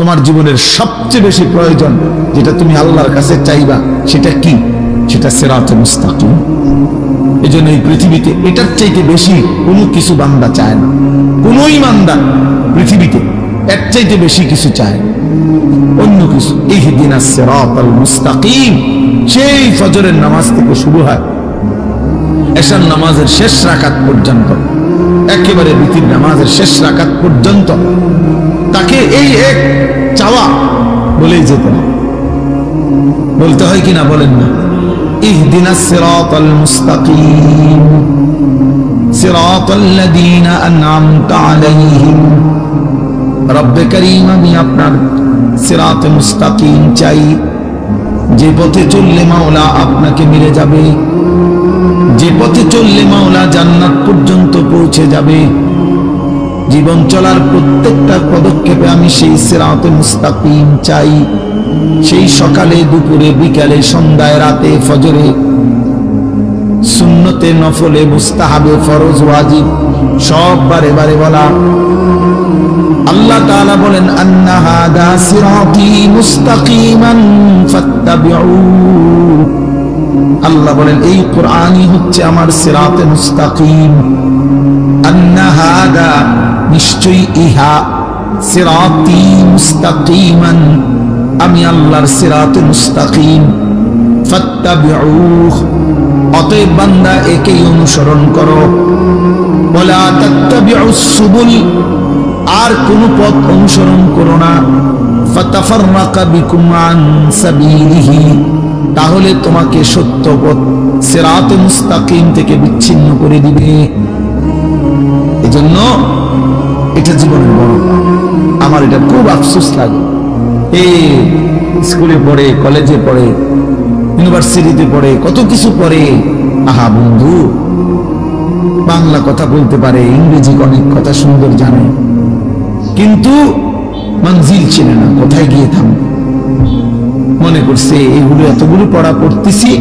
তোমার জীবনের সবচেয়ে বেশি প্রয়োজন যেটা তুমি আল্লাহর কাছে চাইবা সেটা কি? সেটা সিরাতে মুস্তাকিম। এজন্য এই পৃথিবীতে এটার চাইতে বেশি কোনো কিছু বান্দা চায় না। কোন ইমানদার পৃথিবীতে এর চাইতে বেশি কিছু চায় না, অন্য কিছু। ইহদিনাস সিরাতাল মুস্তাকিম সেই ফজরের নামাজ থেকে শুরু হয় এশার নামাজের শেষ রাকাত পর্যন্ত, একেবারে বিতির নামাজের শেষ রাকাত পর্যন্ত তাকে এই এক চাওয়া বলেই যেতে হয়। বলতে হয় কিনা বলেন না? ইহদিনাস সিরাতাল মুস্তাকিম সিরাতাল্লাযীনা আন'আমতা আলাইহিম। রব্বে করিম, আমি আপনার সিরাতে মুস্তাকিম চাই, যে পথে চললে মাওলা আপনাকে মিলে যাবে, যে পথে চললে মাওলা জান্নাত পর্যন্ত পৌঁছে যাবে। জীবন চলার প্রত্যেকটা পদক্ষেপে আমি সেই সিরাতে মুস্তাকিম চাই। সেই সকালে, দুপুরে, বিকালে, সন্ধ্যায়, রাতে, ফজরে, সুন্নতে, নফলে, মুস্তাহাবে, ফরজ, ওয়াজিব সব বারে বারে বলা। আল্লাহ তাআলা বলেন, আন্না হাদা সিরাতি মুস্তাকিমান ফাত্তাবিউ। আল্লাহ বলেন, এই কোরআনই হচ্ছে আমার সিরাতে মুস্তাকিম। আন্না হাদা, নিশ্চয়ই ইহা, সিরাতি মুস্তাকিমান, আমি আল্লাহর সিরাতে মুস্তাকিম। ফাত্তাবিউ, অতএব বান্দা একেই অনুসরণ করো। ওয়ালা তাত্তাবিউস সুবুল, আর কোন পথ অনুসরণ করো না। ফাতাফাররাকা বিকুম আন সাবিলিহি, তাহলে তোমাকে সত্য পথ সিরাতে মুস্তাকিম থেকে বিচ্ছিন্ন করে দিবে। এজন্য এটা জীবনের বড়, আমার এটা খুব আফসোস লাগে। এই স্কুলে পড়ে, কলেজে পড়ে, ইউনিভার্সিটিতে পড়ে, কত কিছু পড়ে। আহা বন্ধু, বাংলা কথা বলতে পারে, ইংরেজি অনেক কথা সুন্দর জানে, কিন্তু মঞ্জিল চেনে না, কোথায় গিয়ে থামবে। মনে করছে এগুলো এতগুলো পড়া পড়তেছি,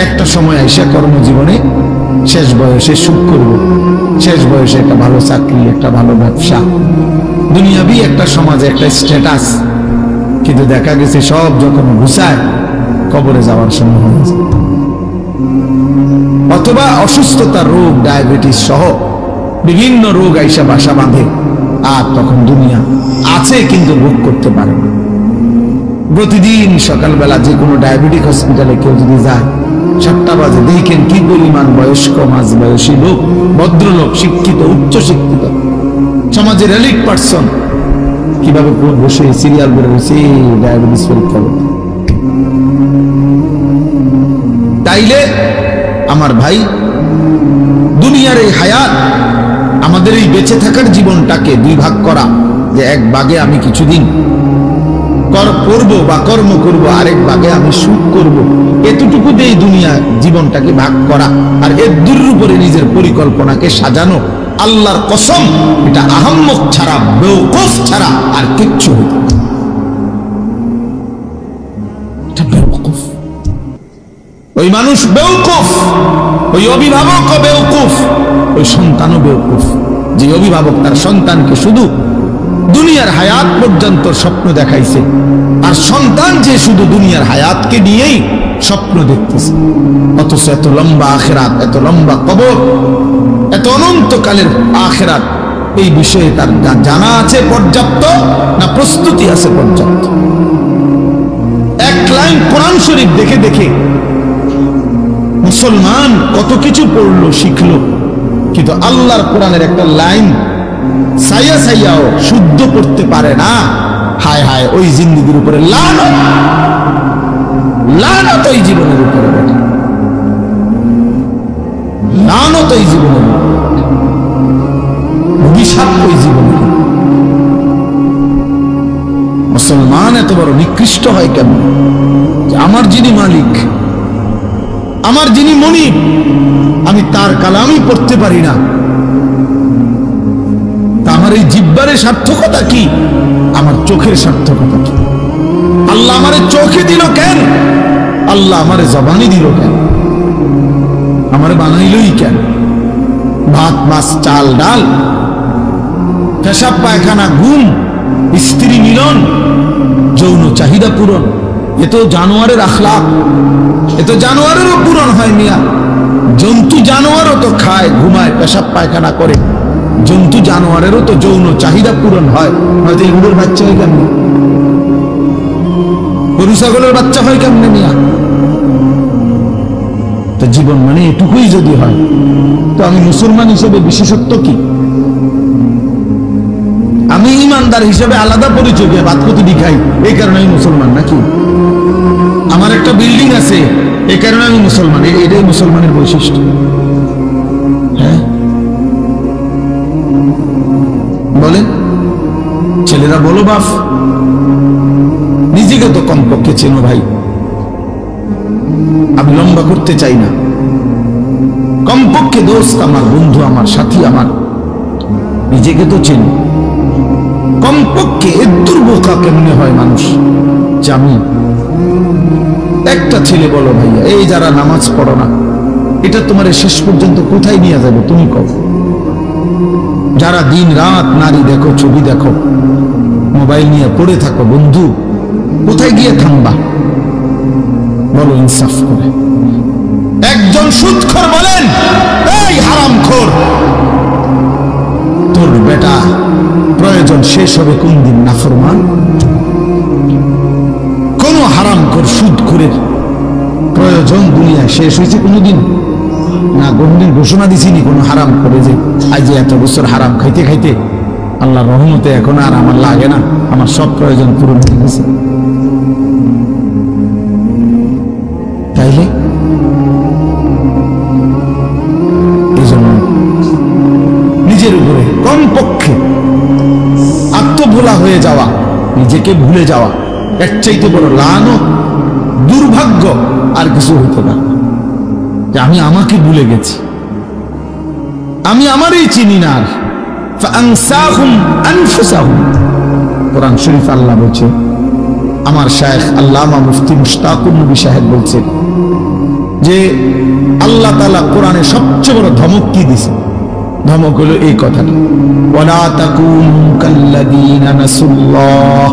একটা সময় আইসা কর্মজীবনে শেষ বয়সে সুখ করব, শেষ বয়সে একটা ভালো চাকরি, একটা ভালো ব্যবসা, দুনিয়াবি একটা সমাজে একটা স্ট্যাটাস। কিন্তু দেখা গেছে সব যখন ঘুষায় কবরে যাওয়ার সময় হয়ে যায়, অথবা অসুস্থতার রোগ, ডায়াবেটিস সহ বিভিন্ন রোগ আইসা বাসা বাঁধে, আর তখন দুনিয়া আছে কিন্তু ভোগ করতে পারে না। প্রতিদিন সকালবেলা যে কোনো ডায়াবেটিক হসপিটালে কেউ যদি যায়, 7টা বাজে, দেখেন কি পরিমাণ বয়স্ক, মাঝ বয়সী লোক, ভদ্রলোক, শিক্ষিত, উচ্চ শিক্ষিত, সমাজের এলিট পার্সন, কিভাবে বসে সিরিয়াল বের হয়েছে ডায়াবেটিস পরীক্ষা করতে। তাইলে আমার ভাই, দুনিয়ার এই হায়াত, আমাদের এই বেঁচে থাকার জীবনটাকে 2 ভাগ করা, যে এক ভাগে আমি কিছুদিন করবো বা কর্ম করব, আরেক ভাগে আমি সুখ করব, এতটুকু দিয়ে দুনিয়া জীবনটাকে ভাগ করা। আর এর দূরের উপরে নিজের পরিকল্পনাকে সাজানো, আল্লাহর কসম, এটা আহাম্মক ছাড়া, বেওকুফ ছাড়া আর কিচ্ছু হইতে পারে না। এটা বেওকুফ, ওই মানুষ বেওকুফ, ওই অভিভাবকও বেওকুফ, ওই সন্তানও বেওকুফ, যে অভিভাবক তার সন্তানকে শুধু দুনিয়ার হায়াত পর্যন্ত স্বপ্ন দেখাইছে, আর সন্তান যে শুধু দুনিয়ার হায়াতকে নিয়েই স্বপ্ন দেখতেছে। অথচ এত লম্বা আখিরাত, এত লম্বা কবর, এত অনন্তকালের আখিরাত, এই বিষয়ে তার জানা আছে পর্যাপ্ত না প্রস্তুতি আছে পর্যাপ্ত? এক লাইন কোরআন শরীফ দেখে দেখে মুসলমান কত কিছু পড়লো, শিখলো, কিন্তু আল্লাহর কোরআনের একটা লাইন সাইয়া সাইয়াও শুদ্ধ করতে পারে না। হায় হায়, ওই জিন্দেগির উপরে লানত, লানত ওই জীবনের উপরে, লানত ওই জীবনের, অভিশাপ ওই জীবনের। মুসলমান এত বড় নিকৃষ্ট হয় কেন? আমার যিনি মালিক, আমার যিনি মনিব, আমি তার কালামই পড়তে পারি না। তা আমার এই জিহ্বার সার্থকতা কি? আমার চোখের সার্থকতা কি? আল্লাহ আমারে চোখে দিল কেন? আল্লাহ আমারে জবানি দিল কেন? আমারে বানাইলই কেন? ভাত, মাছ, চাল, ডাল, পেশাব, পায়খানা, ঘুম, স্ত্রী, চাহিদা পূরণ। এ তো জানোয়ারের আখলাক, এ তো জানোয়ারেরও পূরণ হয় মিয়া। জন্তু জানোয়ারও তো খায়, ঘুমায়, পেশাব পায়খানা করে। জন্তু জানোয়ারেরও তো যৌন চাহিদা পূরণ হয়, হয়তো এগুলোর বাচ্চা হয় কেমনে? গরু ছাগলের বাচ্চা হয় কেমনে মিয়া? তো জীবন মানে এটুকুই যদি হয়, তো আমি মুসলমান হিসেবে বিশেষত্ব কি? আমি ইমানদার হিসেবে আলাদা পরিচয় দিয়ে বাদকতি দেখাই, এই কারণে আমি মুসলমান নাকি? আমার একটা বিল্ডিং আছে, এই কারণে আমি মুসলমান, এটাই মুসলমানের বৈশিষ্ট্য। হ্যাঁ বলেন, ছেলেরা বলো বাপ, নিজেকে তো কমপক্ষে চেনো ভাই। আমি লম্বা করতে চাই না, কমপক্ষে দোস্ত আমার, বন্ধু আমার, সাথী আমার, নিজেকে তো চেনো। কমপক্ষে এদ্দুর বোকা কেমনে হয় মানুষ যে আমি একটা ছেলে বলো ভাইয়া, এই যারা নামাজ পড়ো না, এটা তোমার শেষ পর্যন্ত কোথায় নিয়ে যাবে তুমি কও? যারা দিন রাত নারী দেখো, ছবি দেখো, মোবাইল নিয়ে পড়ে থাকো, বন্ধু কোথায় গিয়ে থামবা বলো ইনসাফ করে? একজন সুদখোর বলেন, এই হারামখোর, তোর বেটা প্রয়োজন শেষ হবে কোন দিন? নাফরমান কোন হারামখোর সুদখোরের প্রয়োজন দুনিয়ায় শেষ হয়েছে কোনদিন? না, কোনদিন ঘোষণা দিছিনি কোন হারাম করে যে আজ এত বছর হারাম খাইতে খাইতে আল্লাহ রহমতে এখন আর আমার লাগে না, আমার সব প্রয়োজন পূরণ হয়ে গেছে? তাইলে এই জন্য নিজের উপরে কমপক্ষে আত্মভোলা হয়ে যাওয়া, নিজেকে ভুলে যাওয়া, এর চাইতে বড় লানত, দুর্ভাগ্য আর কিছু হইতে পারে না। যে আমি আমাকে ভুলে গেছি, আমি আমারই চিনি না। আর ফাআনসাহুম আনফুসাহুম, কোরআন শরীফ আল্লাহ বলছে, আমার শায়েখ আল্লামা মুফতি মুশতাকুর নবী সাহেব বলছেন যে আল্লাহ তাআলা কোরআনে সবচেয়ে বড় ধমক কি দিছে? ধমক হলো এই কথাটা, ওয়ালা তাকুনু কাল্লাযীনা নাসুল্লাহ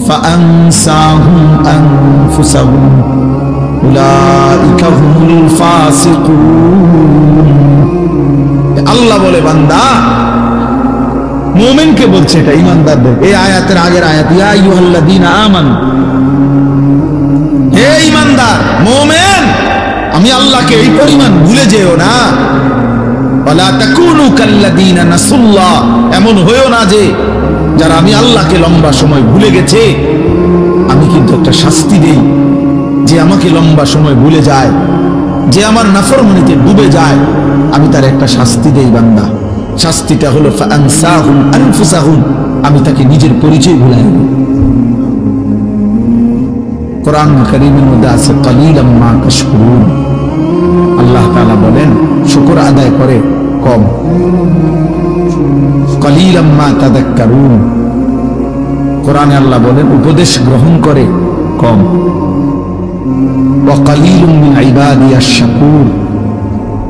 ফাআনসাহুম আনফুসাহুম উলাইকা হুমুল ফাসিকুন। আল্লাহ বলে বান্দা, মুমিনকে বলছে, এটা ঈমানদারদের। এই আয়াতের আগের আয়াত, ইয়া আইয়ুহাল্লাযীনা আমানু, হে ঈমানদার মুমিন, আমি আল্লাহকে এই পরিমাণ ভুলে যেও না। ওয়ালা তাকুনু কাল্লাযীনা নাসুল্লাহ, এমন হয়ো না যে যারা আমি আল্লাহকে লম্বা সময় ভুলে গেছে। আমি কিন্তু একটা শাস্তি দেই, যে আমাকে লম্বা সময় ভুলে যায়, যে আমার নাফরমানিতে ডুবে যায়, আমি তার একটা শাস্তি দেই বান্দা। শাস্তিটা হলো ফাআনসাহুম আনফুসাহুম, আমি তাকে নিজের পরিচয় ভুলাই দেব। কোরআন কারীমের মধ্যে আছে কালীলাম মা তাশকুরুন, আল্লাহ তাআলা বলেন শুকর আদায় করে কম। কালীলাম মা তাযাক্কারুন, কোরআনে আল্লাহ বলেন উপদেশ গ্রহণ করে কম। ওয়া কালীলুম মিন ইবাদিয়াশ শাকুর,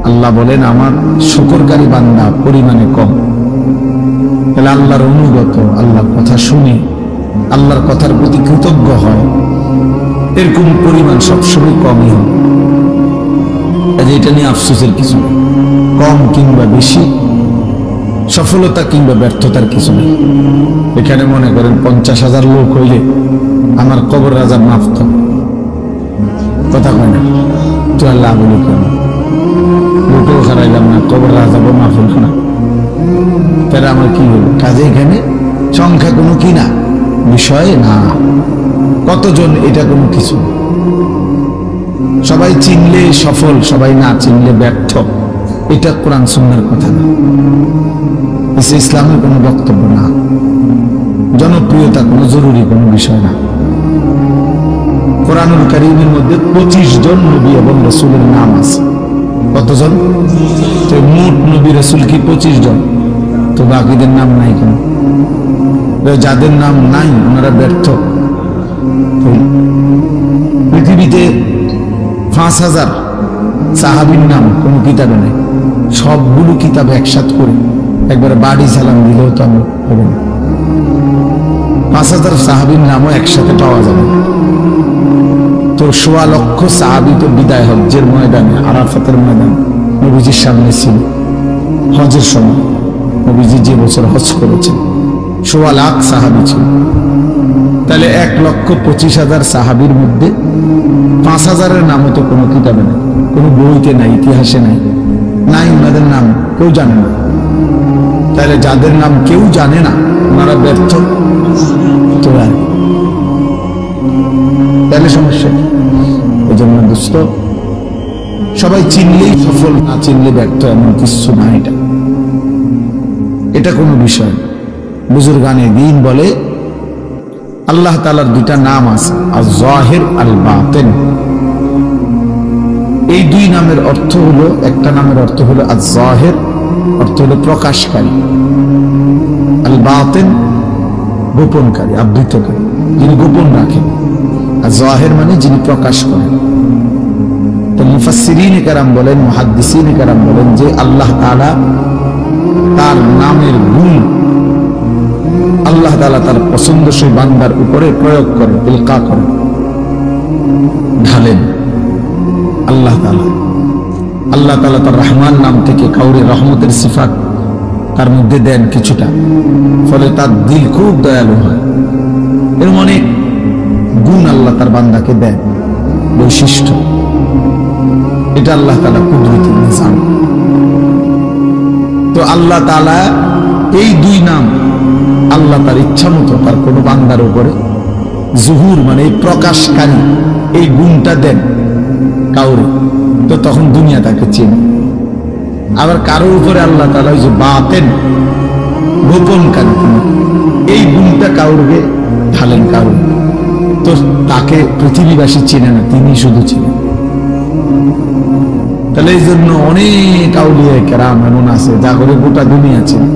আল্লাহ বলেন আমার শুকরকারী বান্দা পরিমাণে কম। তাহলে আল্লাহর অনুগত, আল্লাহর কথা শুনে আল্লাহর কথার প্রতি কৃতজ্ঞ হয়, এরকম পরিমাণ সবসময় কমই হয়। এটা নিয়ে আফসোসের কিছু নেই, কম কিংবা বেশি, সফলতা কিংবা ব্যর্থতার কিছু নেই। এখানে মনে করেন 50,000 লোক হইলে আমার কবর রাজা মাফ তো কথা কয় না, তো আল্লাহ বলি কেন লোকও হারাইলাম না, কবর রাজা মাফ হল না, তাহলে আমার কি হলো? কাজে এখানে সংখ্যা কোনো কি না, বিষয় না, কতজন এটা কোনো কিছু। সবাই চিনলে সফল, সবাই না চিনলে ব্যর্থ, এটা কোরআন সুন্নাহর কথা না, ইসলামের কোনো বক্তব্য না, জনপ্রিয়তা কোনো জরুরি কোনো বিষয় না। কোরআনুল কারীমের মধ্যে 25 জন নবী এবং রাসূলের নাম আছে। কতজন? তো মোট নবী রাসূল কি 25 জন? তো বাকিদের নাম নাই কেন? যাদের নাম নাই ওনারা ব্যর্থ। পৃথিবীতে 5,000 সাহাবীর নাম কোনো কিতাবে নেই, সবগুলো কিতাব একসাথে করে একবার বাড়ি সালাম দিলেও তো আমি হবে না। 5,000 সাহাবীর নামও একসাথে পাওয়া যাবে। তো 1.25 লক্ষ সাহাবী তো বিদায় হজ্জের ময়দানে, আরাফাতের ময়দানে নবীজির সামনে ছিল হজের সময়। নবীজি যে বছর হজ করেছেন 1.25 লাখ সাহাবী ছিল। তাহলে 1,25,000 সাহাবীর মধ্যে 5,000-এর নামও তো কোনো কিতাবে নেই, কোনো বইতে নাই, ইতিহাসে নাই, নাই ওনাদের নাম কেউ জানে না। তাহলে যাদের নাম কেউ জানে না ওনারা ব্যর্থ তো আর তাহলে সমস্যা। এই জন্য দোস্ত, সবাই চিনলেই সফল, না চিনলে ব্যর্থ, এমন কিছু না। এটা কোনো বিষয়। বুজুর্গানে দ্বীন বলে আল্লাহ তাআলার দুইটা নাম আছে, আয-যাহির আল-বাতিন। এই দুই নামের অর্থ হলো, একটা নামের অর্থ হলো আয-যাহির, অর্থ হলো প্রকাশকারী, আল-বাতিন গোপনকারী, আবৃতকারী, যিনি গোপন রাখেন। আর যাহির মানে যিনি প্রকাশ করেন। তো মুফাসসিরিনে কেরাম বলেন, মুহাদ্দিসিনে কেরাম বলেন যে আল্লাহ তাআলা তার নামের গুণ আল্লাহ তাআলা তার পছন্দসই বান্দার উপরে প্রয়োগ করেন, ইলকা করেন, ঢালেন। আল্লাহ তাআলা তার রহমান নাম থেকে কাউরে রহমতের সিফাত তার মধ্যে দেন কিছুটা, ফলে তার দিল খুব দয়ালু হয়। এর অনেক গুণ আল্লাহ তার বান্দাকে দেন, বৈশিষ্ট্য। এটা আল্লাহ তাআলা কুদরতি নিজাম। তো আল্লাহ তাআলা এই দুই নাম আল্লাহ তার ইচ্ছা মতো তার কোনো বান্দার উপরে জুহুর মানে প্রকাশকারী এই গুণটা দেন কাউরে, তো তখন দুনিয়া তাকে চেনে। আবার কারোর উপরে আল্লাহ তাআলা ওই যে বাতেন গোপনকারী এই গুণটা কাউকে ঢালেন কাউরে, তো তাকে পৃথিবীবাসী চেনে না, তিনি শুধু চেনেন। তাহলে এই জন্য অনেক আউলিয়া কেরাম এমন আছে যা করে গোটা দুনিয়া চেনে।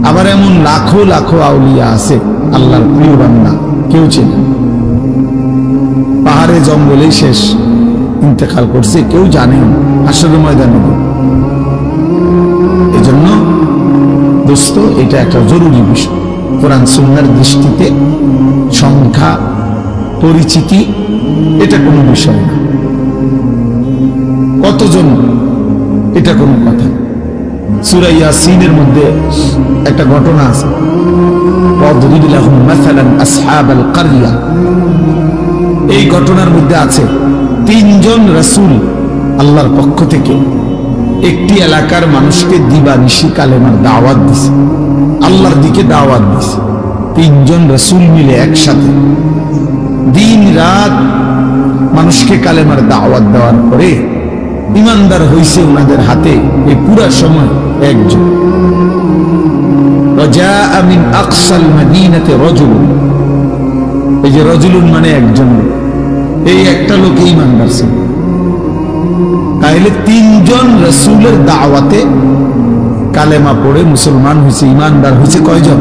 আবার এমন লাখো লাখো আউলিয়া আছে আল্লাহর প্রিয় বান্দা, কেউ চেনে। পাহাড়ে জঙ্গলেই শেষ, ইন্তেকাল করছে, কেউ জানে না, হাসরের ময়দানে। এই জন্য দোস্ত, এটা একটা জরুরি বিষয়। কোরআন সুন্নাহর দৃষ্টিতে সংখ্যা, পরিচিতি এটা কোনো বিষয় না। কতজন এটা কোনো কথা। সূরা ইয়াসিনের মধ্যে একটা ঘটনা আছে, ওয়াদরিব লাহুম মাসালান আসহাবাল কারইয়া। এই ঘটনার মধ্যে আছে 3 জন রাসূল আল্লাহর পক্ষ থেকে একটি এলাকার মানুষকে দিবানিশি কালেমার দাওয়াত দিছে, আল্লাহর দিকে দাওয়াত দিছে। 3 জন রাসূল মিলে একসাথে দিন রাত মানুষকে কালেমার দাওয়াত দেওয়ার পরে ইমানদার হইছে ওনাদের হাতে এই পুরা সময় একজন। রাজা মিন আকসাল মদিনাতে রাজুল, এই যে রাজুলুন মানে একজন, এই একটা লোক ইমানদার ছিল। তাহলে 3 জন রাসূলের দাওয়াতে কালেমা পড়ে মুসলমান হয়েছে, ইমানদার হয়েছে কয়জন?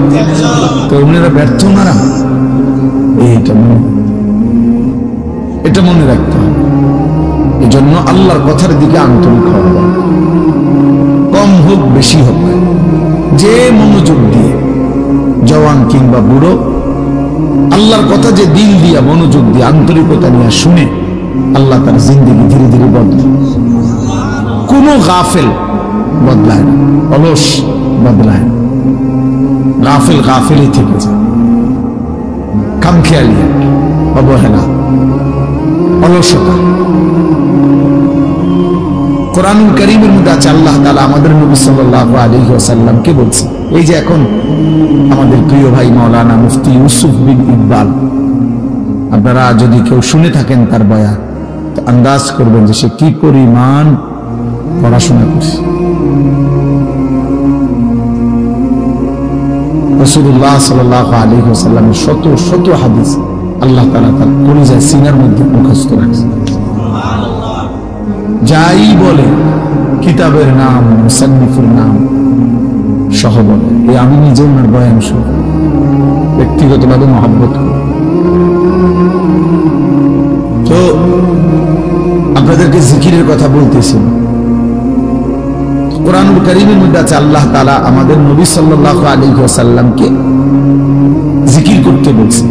তো উনারা ব্যর্থ না, এটা মনে রাখতে হবে। এই জন্য আল্লাহর কথার দিকে আন্তরিক হওয়া দরকার। কম হোক বেশি হোক, যে মনোযোগ দিয়ে, জওয়ান কিংবা বুড়ো, আল্লাহর কথা যে দিল দিয়া মনোযোগ দিয়ে আন্তরিকতা নিয়ে শুনে, আল্লাহ তার জিন্দেগি ধীরে ধীরে বদলায়। কোনো গাফেল বদলায় না, অলস বদলায় না। গাফেল গাফেলই থেকে যায়, খামখেয়ালি, অবহেলা, অলসতা। কোরআনুল কারীমের মধ্যে আছে আল্লাহ তাআলা আমাদের নবী সাল্লাল্লাহু আলাইহি ওয়াসাল্লামকে বলছে, এই যে এখন আমাদের প্রিয় ভাই মাওলানা মুফতি ইউসুফ বিন ইকবাল, আপনারা যদি কেউ শুনে থাকেন তার বয়ান, তো আন্দাজ করবেন যে সে কি পরিমাণ পড়াশোনা করছে। রাসূলুল্লাহ সাল্লাল্লাহু আলাইহি ওয়াসাল্লামের শত শত হাদিস আল্লাহ তাআলা তার কলিজা সিনার মধ্যে মুখস্থ রাখছে। যাই বলে কিতাবের নাম, মুসান্নিফের নাম সহ বলে। এই আমি নিজে ওনার বয়ান শুনি, ব্যক্তিগতভাবে মহব্বত করি। তো আপনাদেরকে জিকিরের কথা বলতেছি। কোরআনুল কারীমের মধ্যে আছে আল্লাহ তাআলা আমাদের নবী সাল্লাল্লাহু আলাইহি ওয়াসাল্লামকে জিকির করতে বলছে।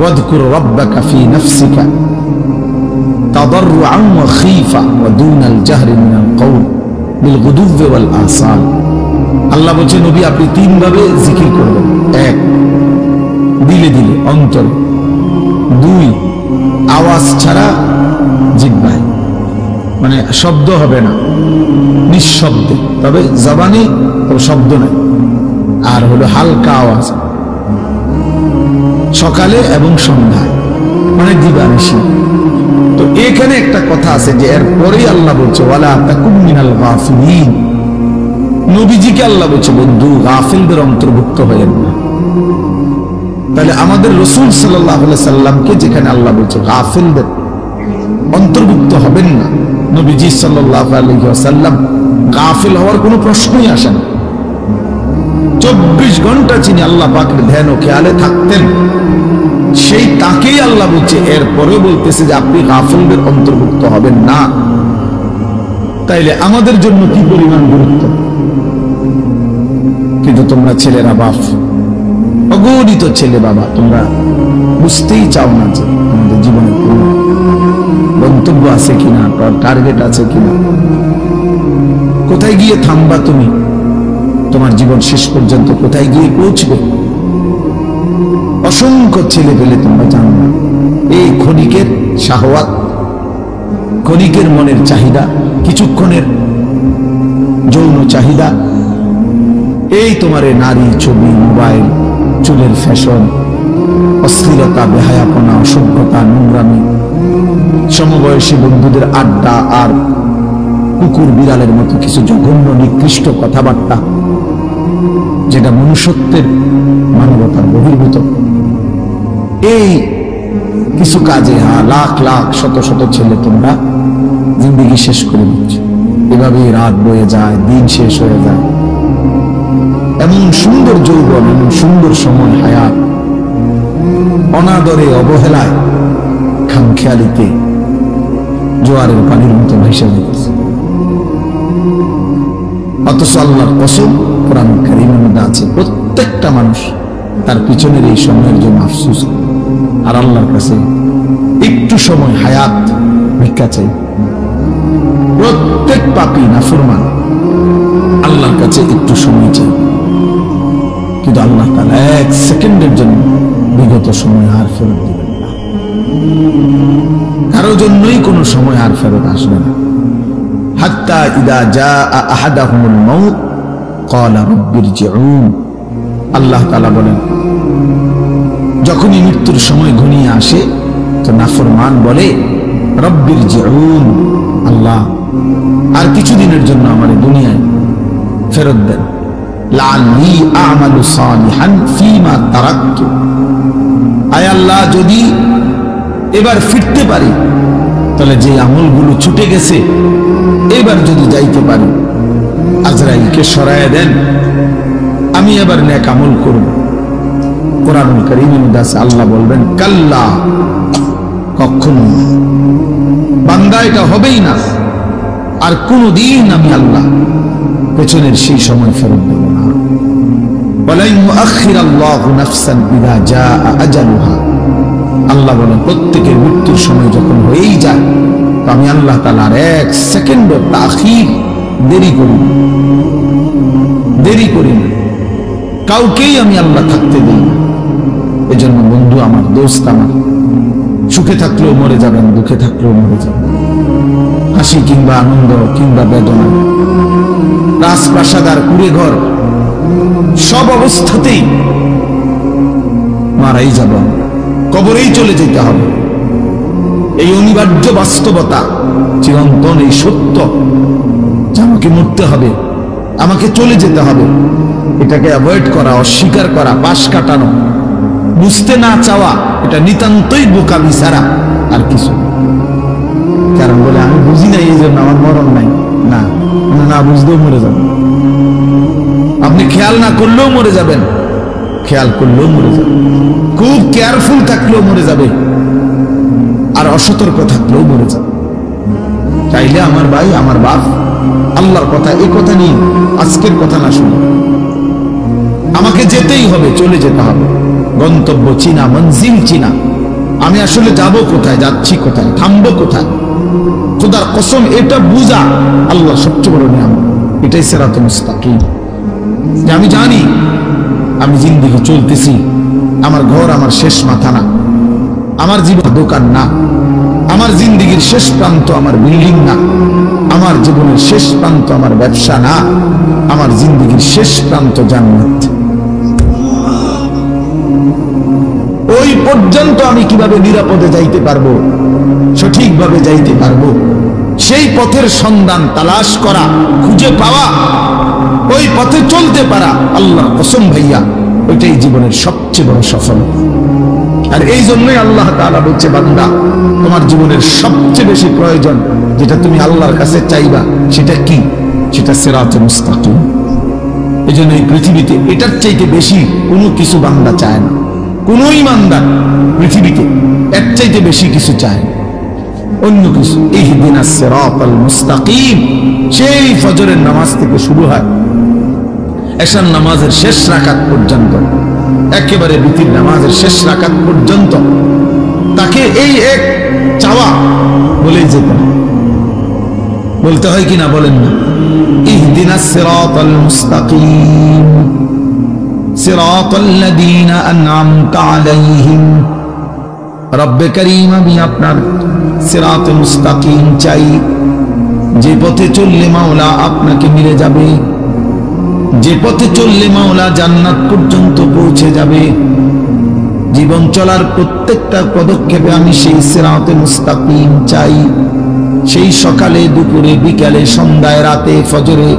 ওয়াযকুর রাব্বাকা ফী নাফসিকা তাদাররুআন ওয়া খীফা ওয়া দুনাল জাহরি মিনাল কওল বিল গুদুওয়ি ওয়াল আসাল। আল্লাহ বলেন নবী আপনি তিন ভাবে জিকির করবেন। এক, দিলে দিলে অন্তরে। দুই, আওয়াজ ছাড়া জিহ্বায়, মানে শব্দ হবে না, নিঃশব্দে, তবে জবানে কোনো শব্দ নাই। আর হলো হালকা আওয়াজ, সকালে এবং সন্ধ্যায়, মানে দিবানিশি। তো এখানে একটা কথা আছে যে এরপরেই আল্লাহ বলছে ওয়ালা তাকুন মিনাল গাফিলিন। নবীজিকে আল্লাহ বলছে বন্ধু গাফিলদের অন্তর্ভুক্ত হয়েন না। তাহলে আমাদের রাসূল সাল্লাল্লাহু আলাইহি সাল্লামকে যেখানে আল্লাহ বলছে গাফিলদের অন্তর্ভুক্ত হবেন না, নবীজি সাল্লাল্লাহু আলাইহি ওয়াসাল্লাম গাফিল হওয়ার কোনো প্রশ্নই আসে না। 24 ঘন্টা যিনি আল্লাহ পাকের ধ্যান ও খেয়ালে থাকতেন, সেই তাকেই আল্লাহ বলছে এরপরেও বলতেছে যে আপনি গাফিলদের অন্তর্ভুক্ত হবেন না। তাইলে আমাদের জন্য কি পরিমাণ গুরুত্ব। কিন্তু তোমরা ছেলেরা বাপ, অগণিত ছেলে বাবা, তোমরা বুঝতেই চাও না যে আমাদের জীবনের কোনো গন্তব্য আছে কিনা, টার্গেট আছে কিনা, কোথায় গিয়ে থামবা তুমি, তোমার জীবন শেষ পর্যন্ত কোথায় গিয়ে পৌঁছবে। অসংখ্য ছেলে পেলে তোমরা জানো না, এই ক্ষণিকের শাহওয়াত, ক্ষণিকের মনের চাহিদা, কিছুক্ষণের যৌন চাহিদা, এই তোমার নারী, ছবি, মোবাইল, চুলের ফ্যাশন, অশ্লীলতা, বেহায়াপনা, অসভ্যতা, নোংরামি, সমবয়সী বন্ধুদের আড্ডা, আর কুকুর বিড়ালের মতো কিছু জঘন্য নিকৃষ্ট কথাবার্তা, যেটা মনুষ্যত্বের, মানবতার বহির্ভূত। এই কিছু কাজে লাখ লাখ শত শত ছেলে তোমরা জিন্দেগি শেষ করে দিচ্ছ। এভাবেই রাত বয়ে যায়, দিন শেষ হয়ে যায়। এমন সুন্দর যৌবন, এমন সুন্দর সময়, হায়াত অনাদরে, অবহেলায়, খামখেয়ালিতে জোয়ারের পানির মতো ভেসে যেতেছে। অথচ আল্লাহর কসম কোরআন কারীমের মধ্যে আছে প্রত্যেকটা মানুষ তার পিছনের এই সময়ের জন্য আফসোস আর আল্লাহর কাছে একটু সময় হায়াত ভিক্ষা চাই। প্রত্যেক পাপী নাফরমান আল্লাহর কাছে একটু সময় চাই, কিন্তু আল্লাহ তাআলা এক সেকেন্ডের জন্য বিগত সময় আর ফেরত দিবেন না। কারো জন্যই কোনো সময় আর ফেরত আসবে না। হাত্তা ইদা জাআ আহাদাহুমুল মাউত ক্বালা রাব্বিরজিউন। আল্লাহ তাআলা বলেন যখনই মৃত্যুর সময় ঘনিয়ে আসে তো নাফরমান বলে রাব্বিরজিউন, আল্লাহ আর কিছুদিনের জন্য আমার দুনিয়ায় ফেরত দেন। লাআল্লি আ'মালু সালিহান ফীমা তারাকতু। আয় আল্লাহ যদি এবার ফিরতে পারি, তাহলে যে আমলগুলো ছুটে গেছে এবার যদি যাইতে পারি, আজরাইলকে সরায় দেন, আমি এবার নেক আমল করব। কোরআনুল কারীমের মধ্যে আছে আল্লাহ বলবেন কাল্লা, কখনো বান্দা এটা হবেই না, আর কোনদিন আমি আল্লাহ পেছনের সেই সময় ফেরত দেব না। ওয়ালান ইউআখিরাল্লাহু নাফসান ইযা জাআ আজালুহা। আল্লাহ বলেন প্রত্যেকের মৃত্যুর সময় যখন হয়েই যায়, তো আমি আল্লাহ তাআলার এক সেকেন্ডও তাখির দেরি করি না, কাউকেই আমি আল্লাহ থাকতে দিই না। এজন্য বন্ধু আমার, দোস্ত আমার, সুখে থাকলেও মরে যাবেন, দুঃখে থাকলেও মরে যাবেন, হাসি কিংবা আনন্দ কিংবা বেদনা, রাজপ্রাসাদ আর কুড়ে ঘর, সব অবস্থাতেই মারাই যাব, কবরেই চলে যেতে হবে। এই অনিবার্য বাস্তবতা, চিরন্তন এই সত্য যে আমাকে মরতে হবে, আমাকে চলে যেতে হবে, এটাকে অ্যাভয়েড করা, অস্বীকার করা, পাশ কাটানো, বুঝতে না চাওয়া, এটা নিতান্তই বোকামি ছাড়া আর কিছু। কারণ বলে আমি বুঝি না এই জন্য আমার মরণ নাই, না, না বুঝতেও মরে যাবেন। আপনি খেয়াল না করলেও মরে যাবেন, খেয়াল করলেও মরে যাবেন, খুব কেয়ারফুল থাকলেও মরে যাবে, আর অসতর্ক থাকলেও মরে যাবে। চাইলে আমার ভাই, আমার বাপ, আল্লাহর কথা, এই কথা নিয়ে আজকের কথা না শুনে, আমাকে যেতেই হবে, চলে যেতে হবে, গন্তব্য চিনা, মঞ্জিল চিনা, আমি আসলে যাব কোথায়, যাচ্ছি কোথায়, থামবো কোথায়। খোদার কসম এটা বুঝা আল্লাহ সবচেয়ে বড় নিয়ামত। এটাই সিরাতুল মুস্তাকিম, যে আমি জানি আমি জিন্দেগি চলতেছি, আমার ঘর আমার শেষ মাথা না, আমার জীবন দোকান না, আমার জিন্দেগির শেষ প্রান্ত আমার বিল্ডিং না, আমার জীবনের শেষ প্রান্ত আমার ব্যবসা না, আমার জিন্দেগির শেষ প্রান্ত জান্নাত। ওই পর্যন্ত আমি কিভাবে নিরাপদে যাইতে পারবো, সঠিকভাবে যাইতে পারবো, সেই পথের সন্ধান তালাশ করা, খুঁজে পাওয়া, ওই পথে চলতে পারা, আল্লাহ কসম ভাইয়া ওইটাই জীবনের সবচেয়ে বড় সফলতা। আর এই জন্যই আল্লাহ তাআলা বলছে, বান্দা তোমার জীবনের সবচেয়ে বেশি প্রয়োজন যেটা তুমি আল্লাহর কাছে চাইবা, সেটা কি? সেটা সিরাতুল মুস্তাকিম। এই জন্য এই পৃথিবীতে এটার চাইতে বেশি কোনো কিছু বান্দা চায় না। কোন ইমানদার পৃথিবীতে এর চাইতে বেশি কিছু চায় না, অন্য কিছু। ইহদিনাস সিরাতাল মুস্তাকিম সেই ফজরের নামাজ থেকে শুরু হয় এশার নামাজের শেষ রাকাত পর্যন্ত, একেবারে বিতির নামাজের শেষ রাকাত পর্যন্ত তাকে এই এক চাওয়া বলেই যেতে বলতে হয় কিনা বলেন না? ইহদিনাস সিরাতাল মুস্তাকিম সিরাতাল্লাযীনা আন'আমতা আলাইহিম। রব্বে করিম আমি আপনার সিরাতুল মুস্তাকিম চাই, যে পথে চললে মাওলা আপনাকে মিলে যাবে, যে পথে চললে মাওলা জান্নাত পর্যন্ত পৌঁছে যাবে। জীবন চলার প্রত্যেকটা পদক্ষেপে আমি সেই সিরাতুল মুস্তাকিম চাই। সেই সকালে, দুপুরে, বিকালে, সন্ধ্যায়, রাতে, ফজরে,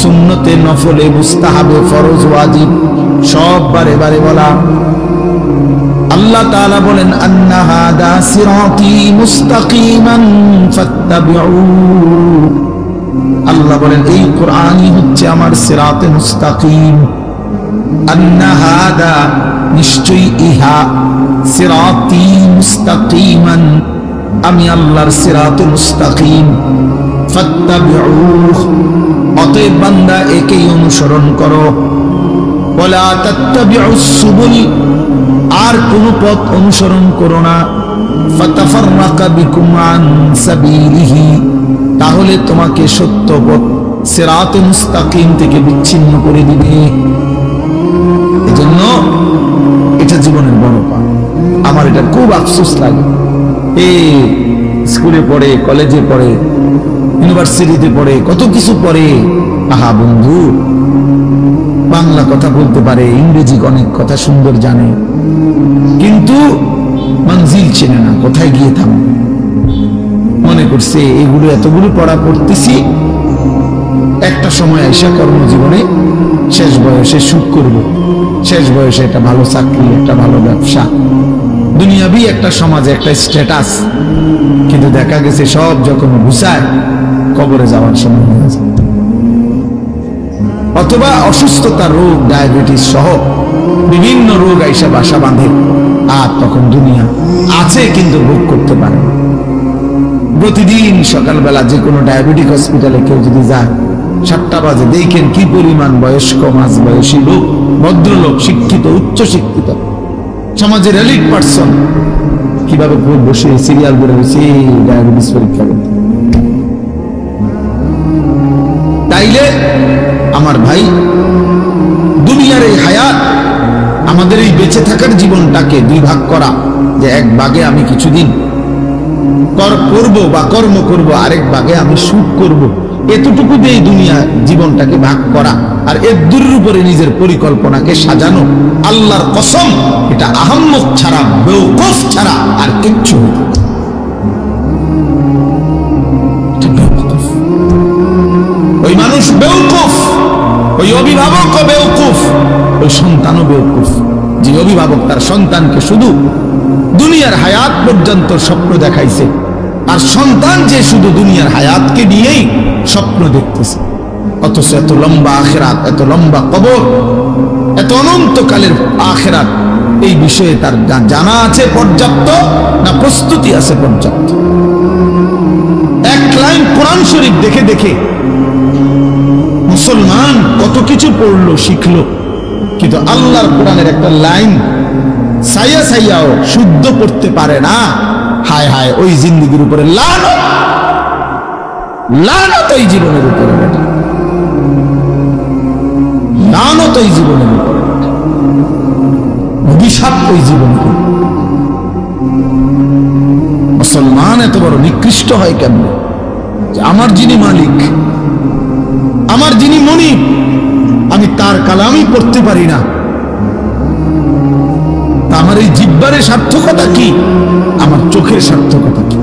সুন্নতে, নফলে, মুস্তাহাবে, ফরজ, ওয়াজিব সব বারে বারে বলা। আল্লাহ তাআলা বলেন, আন্না হাদা সিরাতি মুস্তাকিমান ফাত্তাবিউ। আল্লাহ বলেন এই কোরআনই হচ্ছে আমার সিরাতে মুস্তাকিম। আন্না হাদা নিশ্চয়ই ইহা, সিরাতি মুস্তাকিমান আমি আল্লাহর সিরাতে মুস্তাকিম, ফাত্তাবিউ অতএব বান্দা একেই অনুসরণ করো। ওয়ালা তাত্তাবিউস সুবুল আর কোন পথ অনুসরণ করো না। ফাতাফাররাকা বিকুম আন সাবিলিহি তাহলে তোমাকে সত্য পথ সিরাতে মুস্তাকিম থেকে বিচ্ছিন্ন করে দিবে। এজন্য এটা জীবনের বড় পাপ। আমার এটা খুব আফসোস লাগে, এই স্কুলে পড়ে, কলেজে পড়ে, ইউনিভার্সিটিতে পড়ে, কত কিছু পড়ে। আহা বন্ধু, বাংলা কথা বলতে পারে, ইংরেজি অনেক কথা সুন্দর জানে, কিন্তু মঞ্জিল চেনে না, কোথায় গিয়ে থামবে। মনে করছে এগুলো এতগুলো পড়া পড়তেছি, একটা সময় আইসা কর্মজীবনে শেষ বয়সে সুখ করব, শেষ বয়সে একটা ভালো চাকরি, একটা ভালো ব্যবসা, দুনিয়াবি একটা সমাজে একটা স্ট্যাটাস। কিন্তু দেখা গেছে সব যখন ঘুষায় কবরে যাওয়ার সময় হয়ে যায়। অথবা অসুস্থতা, রোগ, ডায়াবেটিস সহ বিভিন্ন রোগ আইসা বাসা বাঁধে, আর তখন দুনিয়া আছে কিন্তু ভোগ করতে পারে না। প্রতিদিন সকালবেলা যে কোনো ডায়াবেটিক হসপিটালে কেউ যদি যায়, 7টা বাজে, দেখেন কি পরিমাণ বয়স্ক, মাঝ বয়সী লোক, ভদ্রলোক, শিক্ষিত, উচ্চ শিক্ষিত, সমাজের এলিট পার্সন কিভাবে বসে সিরিয়াল করে বসে ডায়াবেটিস পরীক্ষা করতে। তাইলে আমার ভাই, দুনিয়ার এই হায়াত, আমাদের এই বেঁচে থাকার জীবনটাকে 2 ভাগ করা, যে এক ভাগে আমি কিছুদিন করব বা কর্ম করব, আরেক ভাগে আমি সুখ করব, এতটুকু দিয়ে দুনিয়া জীবনটাকে ভাগ করা আর এর দূরের উপরে নিজের পরিকল্পনাকে সাজানো, আল্লাহর কসম এটা আহাম্মক ছাড়া, বেওকুফ ছাড়া আর কিচ্ছু হতো না। ওই মানুষ বেওকুফ, ওই অভিভাবক বেওকুফ, ওই সন্তানও বেওকুফ, যে অভিভাবক তার সন্তানকে শুধু দুনিয়ার হায়াত পর্যন্ত স্বপ্ন দেখাইছে, আর সন্তান যে শুধু দুনিয়ার হায়াতকে নিয়েই স্বপ্ন দেখতেছে। অথচ এত লম্বা আখিরাত, এত লম্বা কবর, এত অনন্তকালের আখিরাত, এই বিষয়ে তার জানা আছে পর্যাপ্ত না প্রস্তুতি আছে পর্যাপ্ত? এক লাইন কোরআন শরীফ দেখে দেখে মুসলমান কত কিছু পড়লো, শিখলো, কিন্তু আল্লাহর কোরআনের একটা লাইন সাইয়া সাইয়াও শুদ্ধ করতে পারে না, হায় হায় ওই জিন্দেগির উপরে লানত, লানত ওই জীবনের উপরে, লানত ওই জীবনের উপরে, অভিশাপ ওই জীবনের। মুসলমান এত বড় নিকৃষ্ট হয় কেমন? আমার যিনি মালিক, আমার যিনি মনিব, আমি তার কালামই পড়তে পারি না। আমার এই জিহ্বার সার্থকতা কি? আমার চোখের সার্থকতা কি?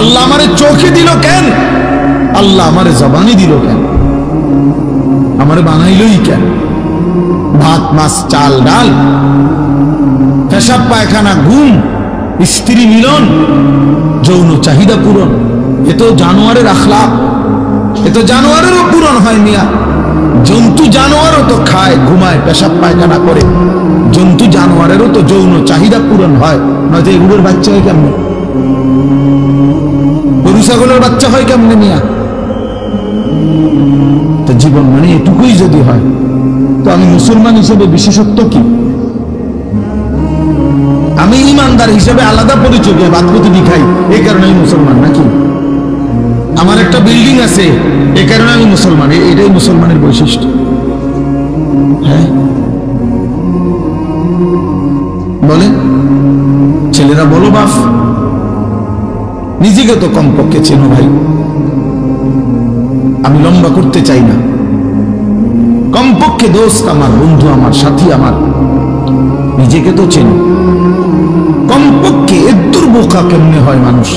আল্লাহ আমারে চোখে দিল কেন? আল্লাহ আমারে জবানি দিল কেন? আমারে বানাইলই কেন? ভাত মাছ চাল ডাল, পেশাব পায়খানা, ঘুম, স্ত্রী মিলন, যৌন চাহিদা পূরণ, এ তো জানোয়ারের আখলাক, এ তো জানোয়ারেরও পূরণ হয় মিয়া। জন্তু জানোয়ারও তো খায়, ঘুমায়, পেশাব পায়খানা করে। জন্তু জানোয়ারেরও তো যৌন চাহিদা পূরণ হয়, নয়তো এগুলোর বাচ্চা হয় কেমনে? গরু ছাগলের বাচ্চা হয় কেমনে মিয়া? তো জীবন মানে এটুকুই যদি হয়, তো আমি মুসলমান হিসেবে বিশেষত্ব কি? আমি ইমানদার হিসেবে আলাদা পরিচয় দিয়ে ভাত প্রতিদি খাই, এই কারণে আমি মুসলমান নাকি? আমার একটা বিল্ডিং আছে, এই কারণে আমি মুসলমান, এটাই মুসলমানের বৈশিষ্ট্য। হ্যাঁ বলেন ছেলেরা, বলো বাপ, নিজেকে তো কমপক্ষে চেনো ভাই। আমি লম্বা করতে চাই না, কমপক্ষে দোস্ত আমার, বন্ধু আমার, সাথী আমার, নিজেকে তো চেনো। কমপক্ষে এদ্দুর বোকা কেমনে হয় মানুষ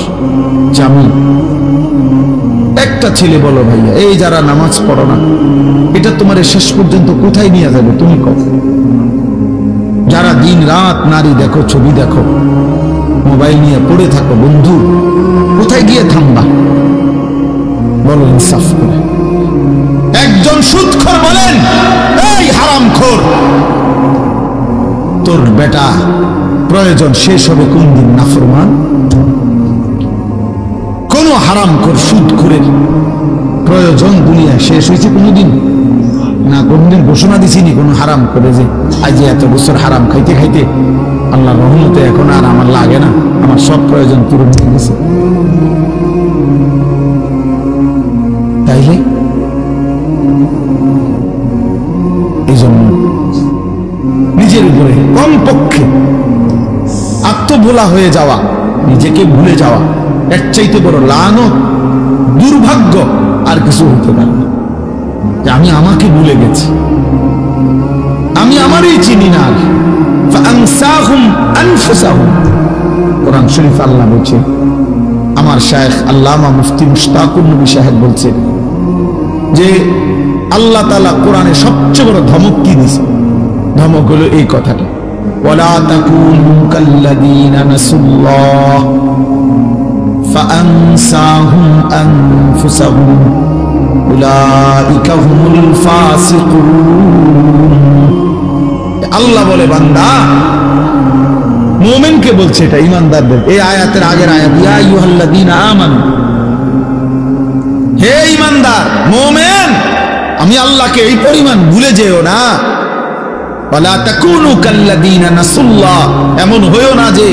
যে আমি একটা ছেলে। বলো ভাইয়া, এই যারা নামাজ পড়ো না, এটা তোমার শেষ পর্যন্ত কোথায় নিয়ে যাবে তুমি কও? যারা দিন রাত নারী দেখো, ছবি দেখো, মোবাইল নিয়ে পড়ে থাকো, বন্ধু কোথায় গিয়ে থামবা? বলো ইনসাফ করে। একজন সুদখোর বলেন, এই হারামখোর, তোর বেটা প্রয়োজন শেষ হবে কোন দিন? নাফরমান কোন হারামখোর সুদখোরের প্রয়োজন দুনিয়ায় শেষ হয়েছে কোনদিন? না, কোনদিন ঘোষণা দিছিনি কোন হারাম করে যে আজ এত বছর হারাম খাইতে খাইতে আল্লাহর রহমতে এখন আর আমার লাগে না, আমার সব প্রয়োজন পূরণ হয়ে গেছে। তাইলে এই জন্য নিজের উপরে কমপক্ষে আত্মভোলা হয়ে যাওয়া, নিজেকে ভুলে যাওয়া, এর চাইতে বড় লানত, দুর্ভাগ্য আর কিছু হতে পারে না। যে আমি আমাকে ভুলে গেছি, আমি আমারই চিনি না। ফাআনসাহুম আনফুসাহুম, কোরআন শরীফ আল্লাহ বলছে, আমার শায়েখ আল্লামা মুফতি মুশতাকুর নবী সাহেব বলছে যে আল্লাহ তাআলা কোরআনে সবচেয়ে বড় ধমক কি দিয়েছে? ধমক হলো এই কথাটা, ওয়ালা তাকুনু কাল্লাযীনা নাসুল্লাহ ফাআনসাহুম আনফুসাহুম উলাইকা হুমুল ফাসিকুন। আল্লাহ বলে বান্দা, মুমিনকে বলছে, এটা ঈমানদারদের। এই আয়াতের আগের আয়াত, ইয়া আইয়ুহাল্লাযীনা আমানু, হে ঈমানদার মুমিন, আমি আল্লাহকে এই পরিমাণ ভুলে যেও না। ওয়ালা তাকুনু কাল্লাযীনা নাসুল্লাহ, এমন হয়ো না যে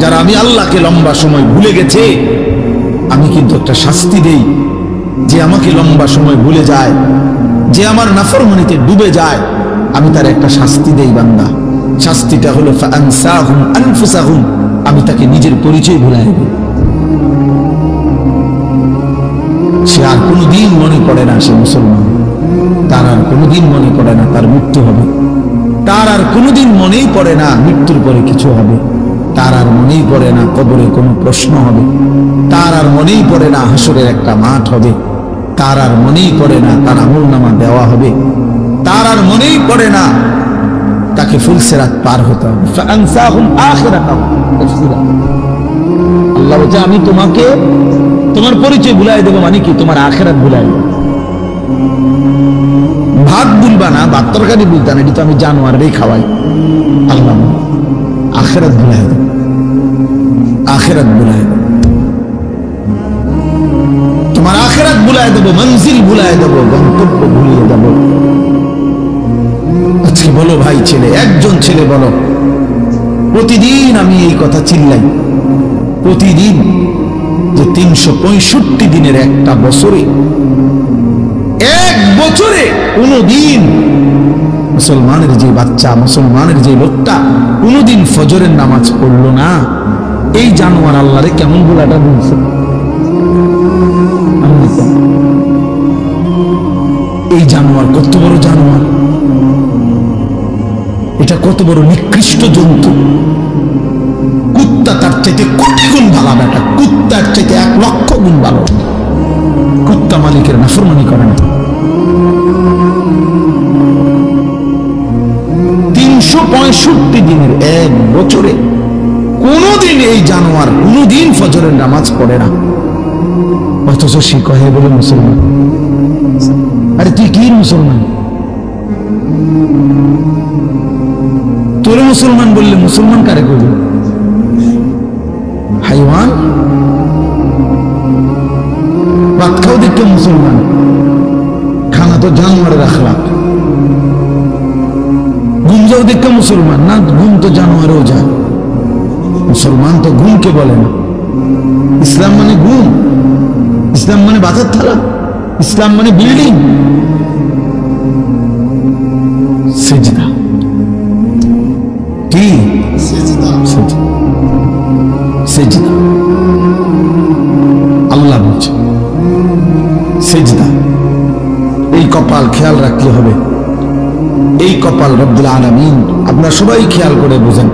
যারা আমি আল্লাহকে লম্বা সময় ভুলে গেছে। আমি কিন্তু একটা শাস্তি দেই, যে আমাকে লম্বা সময় ভুলে যায়, যে আমার নাফরমানিতে ডুবে যায়, আমি তার একটা শাস্তি দেই বান্দা। শাস্তিটা হলো ফাআনসাহুম আনফুসাহুম, আমি তাকে নিজের পরিচয় ভুলাই দেব। সে আর কোনোদিন মনে করে না সে মুসলমান, তার আর কোনোদিন মনে করে না তার মৃত্যু হবে, তার আর কোনোদিন মনেই পড়ে না মৃত্যুর পরে কিছু হবে, তার আর মনেই পড়ে না কবরে কোনো প্রশ্ন হবে, তার আর মনেই পড়ে না হাসরের একটা মাঠ হবে, তার আর মনেই পড়ে না তার আমলনামা দেওয়া হবে, তার আর মনেই পড়ে না তাকে ফুলসিরাত পার হতে হবে। ফাআনসাহুম আখিরাতাহুম, আল্লাহ বলছে আমি তোমাকে তোমার পরিচয় ভুলাই দেবো, মানে কি? তোমার আখিরাত ভুলাই দেবো। ভাত ভুলবা না, ভাত তরকারি ভুলতা না, এটা তো আমি জানোয়ারেরই খাওয়াই। আল্লাহ আখিরাত ভুলাই দেবো, আখিরাত ভুলাই দেবো, তোমার আখিরাত ভুলাই দেবো, মঞ্জিল ভুলাই দেবো, গন্তব্য ভুলিয়ে দেবো। আজকে বলো ভাই, ছেলে, একজন ছেলে বলো প্রতিদিন আমি এই কথা চিল্লাই, প্রতিদিন যে 365 দিনের একটা বছরে, এক বছরে কোনদিন মুসলমানের যে বাচ্চা, মুসলমানের যে লোকটা কোনদিন ফজরের নামাজ পড়লো না, এই জানোয়ার আল্লাহরে কেমন বলাটা বলছে। এই জানোয়ার কত বড় জানোয়ার, এটা কত বড় নিকৃষ্ট জন্তু। কুত্তা তার চাইতে কোটি গুণ ভালো বেটা, কুত্তার চাইতে 1 লক্ষ গুণ ভালো। কুত্তা মালিকের নাফরমানি করে না। 365 দিনের এক বছরে কোনদিন এই জানোয়ার কোনদিন ফজরের নামাজ পড়ে না, অথচ সে কহে বলে মুসলমান। আরে তুই কি মুসলমান? তোরে মুসলমান বললে মুসলমান কারে করবে? হাইওয়ান। ভাত খাও দেখতে মুসলমান, খানা তো জানোয়ারের আখলাক। ঘুম যাও দেখতে মুসলমান, না ঘুম তো জানোয়ারেও যায়। মুসলমান তো ঘুমকে বলে না। ইসলাম মানে ঘুম, ইসলাম মানে বাজার থালা, ইসলাম মানে বিল্ডিং। সেজদা কি? সেজদা আল্লাহ বলছে সেজদা। এই কপাল খেয়াল রাখতে হবে। এই কপাল রব্বুল আলামিন, আপনারা সবাই খেয়াল করে বুঝেন,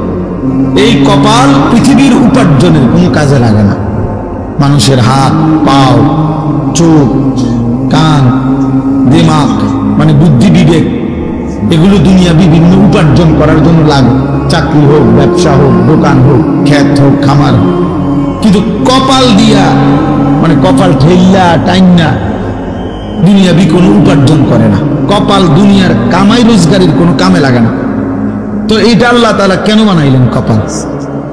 এই কপাল পৃথিবীর উপার্জনের কোনো কাজে লাগে না। মানুষের হাত, পাও, চোখ, কান, দিমাগ মানে বুদ্ধি, বিবেক, এগুলো দুনিয়া বিভিন্ন উপার্জন করার জন্য লাগে। চাকরি হোক, ব্যবসা হোক, দোকান হোক, ক্ষেত হোক, খামার হোক। কিন্তু কপাল দিয়া মানে কপাল ঠেল্লা টাইনা দুনিয়াবি কোনো উপার্জন করে না। কপাল দুনিয়ার কামাই রোজগারের কোনো কামে লাগে না। তো এটা আল্লাহ তাআলা কেন বানাইলেন কপাল?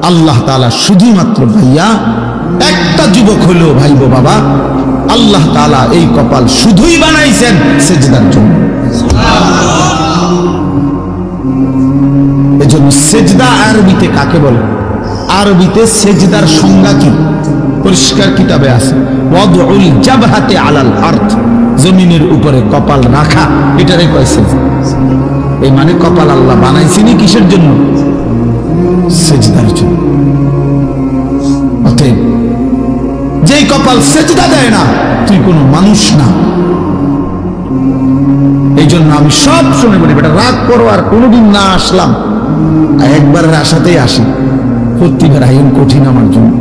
আল্লাহ তাআলা শুধুমাত্র ভাইয়া একটা যুবক হলো ভাইবো বাবা, আল্লাহ তাআলা এই কপাল শুধুই বানাইছেন সেজদার জন্য। এজন্য সেজদা আরবিতে কাকে বলে? আরবিতে সেজদার সংজ্ঞা কি? পরিষ্কার কিতাবে আছে, ওয়াদউল জাবহাতি আলাল আরদ, জমিনের উপরে কপাল রাখা, এটারে কয় সেজদা। এই মানে কপাল আল্লাহ বানাইছেনই কিসের জন্য? সেজদার জন্য। অতএব যেই কপাল সেজদা দেয় না, তুই কোনো মানুষ না। এই জন্য আমি সব সময় বলি, বেটা রাগ করো আর কোনোদিন না আসলাম, একবারের আশাতেই আসি, প্রতিবার আইন কঠিন আমার জন্য।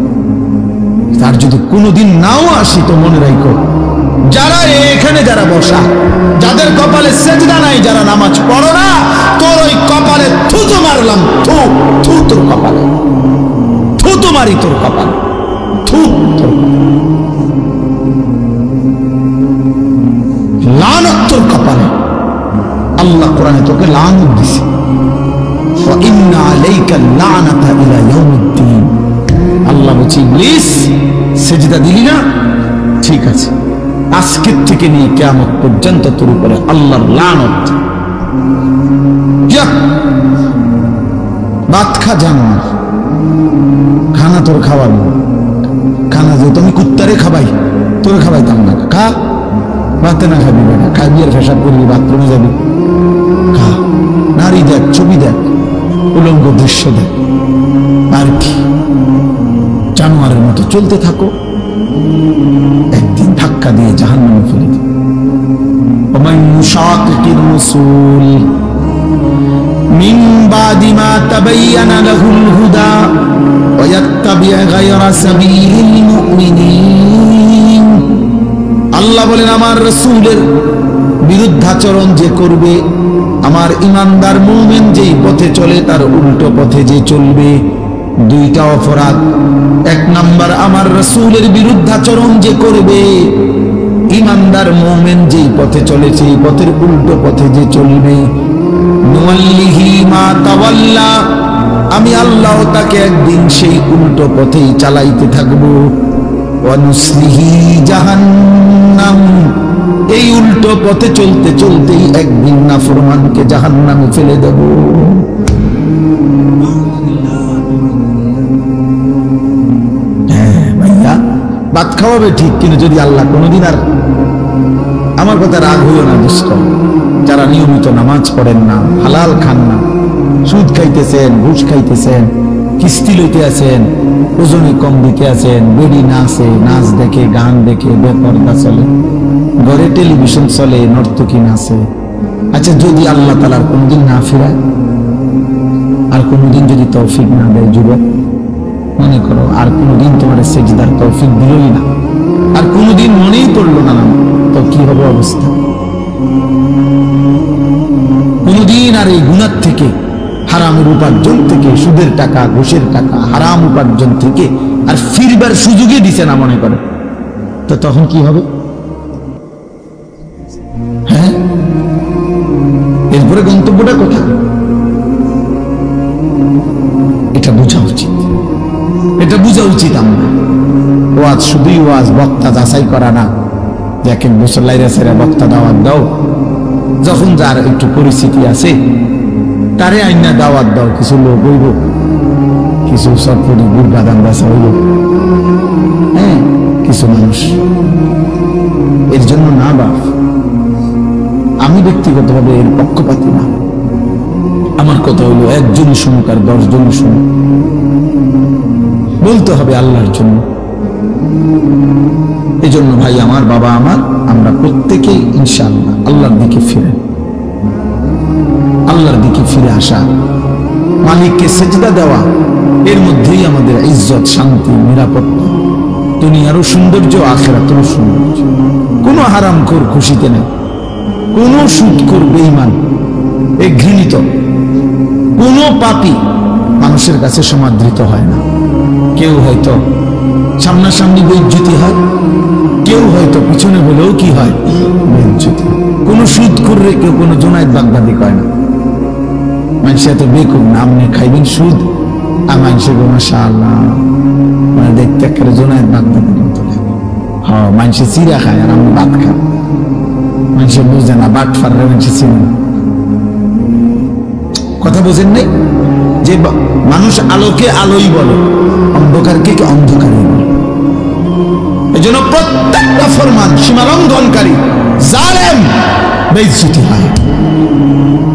তার যদি কোনোদিন নাও আসি তো মনে রাখো, যারা এখানে যারা বসা, যাদের কপালে সেজদা নাই, যারা নামাজ পড়ো না, তোর ওই কপালে থুতু মারলাম, থু থু তোর কপালে, থুতু মারি তোর কপালে, থু তোর লানত তোর কপালে। আল্লাহ কোরআনে তোকে লানত দিছে, ওয়া ইন্না আলাইকা লানাতা ইলা ইয়াউমিদ্দিন। আল্লাহ বলছে ইবলিস সেজদা দিলি না, ঠিক আছে, আজকের থেকে নিয়ে কিয়ামত পর্যন্ত তোর উপরে আল্লাহর লানত। ভাত খা জানোয়ার, খানা তোর খাওয়াবো, খানা যেহেতু আমি কুত্তারে খাবাই, তোর খাবাইতাম না। খা, ভাতে না খাবি বেটা, খাবি আর পেশাব করবি, বাথরুমে যাবি, খা। নারী দেখ, ছবি দেখ, উলঙ্গ দৃশ্য দেখ, আর কি জানোয়ারের মতো চলতে থাকো, একদিন ধাক্কা দিয়ে জাহান্নামে ফেলে দিবে। ওমান ইউশাকিকির রাসূল মিন বাদি মা তাবায়্যানা লাহুল হুদা ওয়া ইয়াত্তাবি' গায়রা সাবিলিল মুমিনিন। আল্লাহ বলেন, আমার রাসূলের বিরুদ্ধাচরণ যে করবে, আমার ঈমানদার মুমিন যেই পথে চলে তার উল্টো পথে যে চলবে, দুইটা অপরাধ। এক নাম্বার, আমার রাসূলের বিরুদ্ধাচরণ যে করবে, ঈমানদার মুমিন যেই পথে চলেছে এই পথের উল্টো পথে যে চলবে, নুওয়াল্লিহি মা তাওয়াল্লা, আমি আল্লাহ তাকে একদিন সেই উল্টো পথেই চালাইতে থাকবো। ওয়া নুসলিহি জাহান্নাম, এই উল্টো পথে চলতে চলতেই একদিন নাফরমানকে জাহান্নামে ফেলে দেব। খাওয়াবে ঠিক, কিন্তু যদি আল্লাহ কোনোদিন, আর আমার কথা রাগ হইও না দোস্ত, যারা নিয়মিত নামাজ পড়েন না, হালাল খান না, সুদ খাইতেছেন, ঘুষ খাইতেছেন, কিস্তি লইতে আছেন, ওজনে কম দিতে আছেন, বেড়ি নাচে, নাচ দেখে, গান দেখে, বেপরদা চলে, ঘরে টেলিভিশন চলে, নর্তকী নাচে। আচ্ছা, যদি আল্লাহ তাআলা কোনোদিন না ফেরায়, আর কোনোদিন যদি তৌফিক না দেয়, যুবক মনে করো আর কোনোদিন তোমার সেজদার তৌফিক দিলই না, আর কোনোদিন মনেই পড়লো না, তো কি হবে অবস্থা? কোনোদিন আর এই গুনাহ থেকে, হারামের উপার্জন থেকে, সুদের টাকা, ঘুষের টাকা, হারাম উপার্জন থেকে আর ফিরবার সুযোগই দিছে না, মনে করে, তো তখন কি হবে? হ্যাঁ, এরপরে গন্তব্যটা কোথায়? এটা বোঝা উচিত, এটা বোঝা উচিত। আমরা ওয়াজ শুধুই ওয়াজ, বক্তা যাচাই করা না, দেখেন মুসল্লাইরা সেরা বক্তা দাওয়াত দাও, যখন যার একটু পরিস্থিতি আছে তারে আইনা দাওয়াত দাও, কিছু লোক হইব, কিছু সরপুরি গুড় বাদাম বাসা হইব, হ্যাঁ কিছু মানুষ। এর জন্য না বাপ, আমি ব্যক্তিগতভাবে এর পক্ষপাতী না। আমার কথা হইল একজনই শুনুক আর 10 জনই শুনুক, বলতে হবে আল্লাহর জন্য। এই জন্য ভাই আমার, বাবা আমার, আমরা প্রত্যেকেই ইনশাআল্লাহ আল্লাহর দিকে ফিরে, আল্লাহর দিকে ফিরে আসা, মালিককে সেজদা দেওয়া, এর মধ্যেই আমাদের ইজ্জত, শান্তি, নিরাপত্তা, দুনিয়ারও সৌন্দর্য, আখিরাতেরও সৌন্দর্য। কোনো হারামখোর খুশিতে নেই, কোনো সুদখোর বেঈমান এ ঘৃণিত, কোনো পাপী মানুষের কাছে সমাদৃত হয় না। কেউ হয়তো সামনাসামনি বেইজ্জতি হয়, কেউ হয়তো পিছনে হলেও কি হয়, বেইজ্জতি। কোনো সুদখোর রে কেউ কোনো জোনায়েত বাগদাদি কয় না। মানুষে এত বেকুব না, আপনি খাইবেন সুদ, আর মানুষের মাশাআল্লাহ মানে দেখতে একেবারে জোনায়েত বাগদাদির মতো লাগে। হ্যাঁ, মানুষে চিরা খায় আর আমি ভাত খাই। মানুষে বুঝে না, বাট ফাররে মানুষে চিনি না। কথা বোঝেন নাই যে মানুষ আলোকে আলোই বলে, অন্ধকারকে অন্ধকারই বলে। এই জন্য প্রত্যেকটা ফরমান সীমালঙ্ঘনকারী, জালেম, বেইজ্জতি হয়।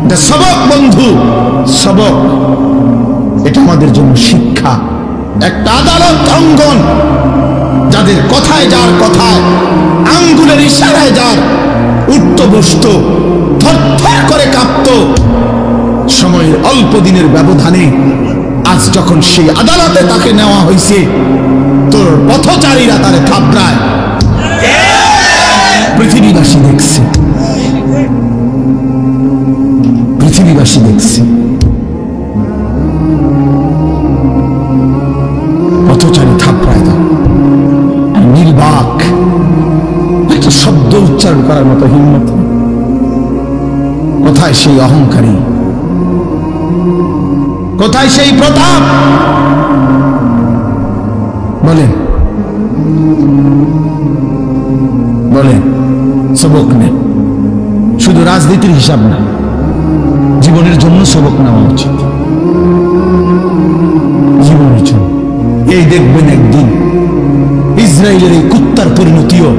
এটা সবক বন্ধু, সবক। এটা আমাদের জন্য শিক্ষা। একটা আদালত অঙ্গন, যাদের কথায়, যার কথায়, আঙ্গুলের ইশারায় যার উঠত বসত, থরথর করে কাঁপত, সময়ের অল্প দিনের ব্যবধানে আজ যখন সেই আদালতে তাকে নেওয়া হয়েছে, তোর পথচারীরা তারে থাপড়ায়, পৃথিবীবাসী দেখছে, পৃথিবীবাসী দেখছে। পথচারী থাপড়ায় দাও, নির্বাক একটা শব্দ উচ্চারণ করার মতো হিম্মত। কোথায় সেই অহংকারী, কোথায় সেই প্রতাপ? বলেন, বলেন। সবক নেই, শুধু রাজনীতির হিসাব না, জীবনের জন্য সবক নেওয়া উচিত, জীবনের জন্য। এই দেখবেন একদিন ইসরায়েলের এই কুত্তার পরিণতিও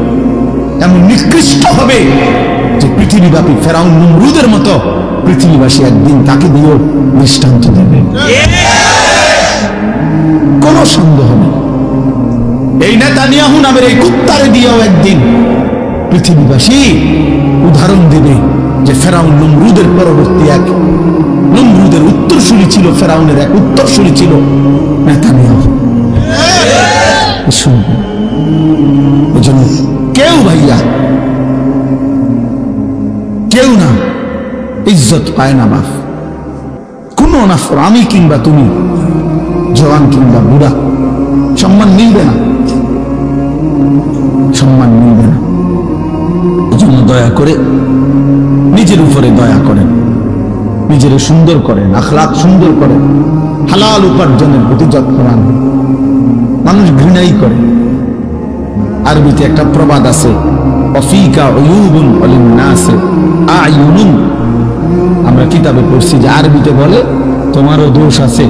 এমন নিকৃষ্ট হবে যে পৃথিবীব্যাপী ফেরাউন নমরুদের মতো পৃথিবীবাসী একদিন তাকে দিয়েও দৃষ্টান্ত দেবে, কোন সন্দেহ নেই। এই নেতানিয়াহু নামের এই কুত্তারে দিয়েও একদিন পৃথিবীবাসী উদাহরণ দেবে যে ফেরাউন নমরুদের পরবর্তী এক, নমরুদের উত্তরসূরি ছিল, ফেরাউনের এক উত্তরসূরি ছিল নেতানিয়াহু। শুনবেন, ওই জন্য কেউ ভাইয়া, কেউ না ইজ্জত পায় না বাপ, কোনো না। আমি কিংবা তুমি, জওয়ান কিংবা বুড়া, সম্মান মিলবে না, সম্মান মিলবে না। এই জন্য দয়া করে নিজের উপরে দয়া করেন, নিজের সুন্দর করেন, আখলাক সুন্দর করেন, হালাল উপার্জনের প্রতি যত্নবান। মানুষ ঘৃণাই করে। আরবিতে একটা প্রবাদ আছে, অফিকা উয়ুবুন ওয়ালিন্নাসি আয়ুনুন। আমরা কিতাবে পড়ছি যে আরবিতে বলে তোমারও দোষ আছে,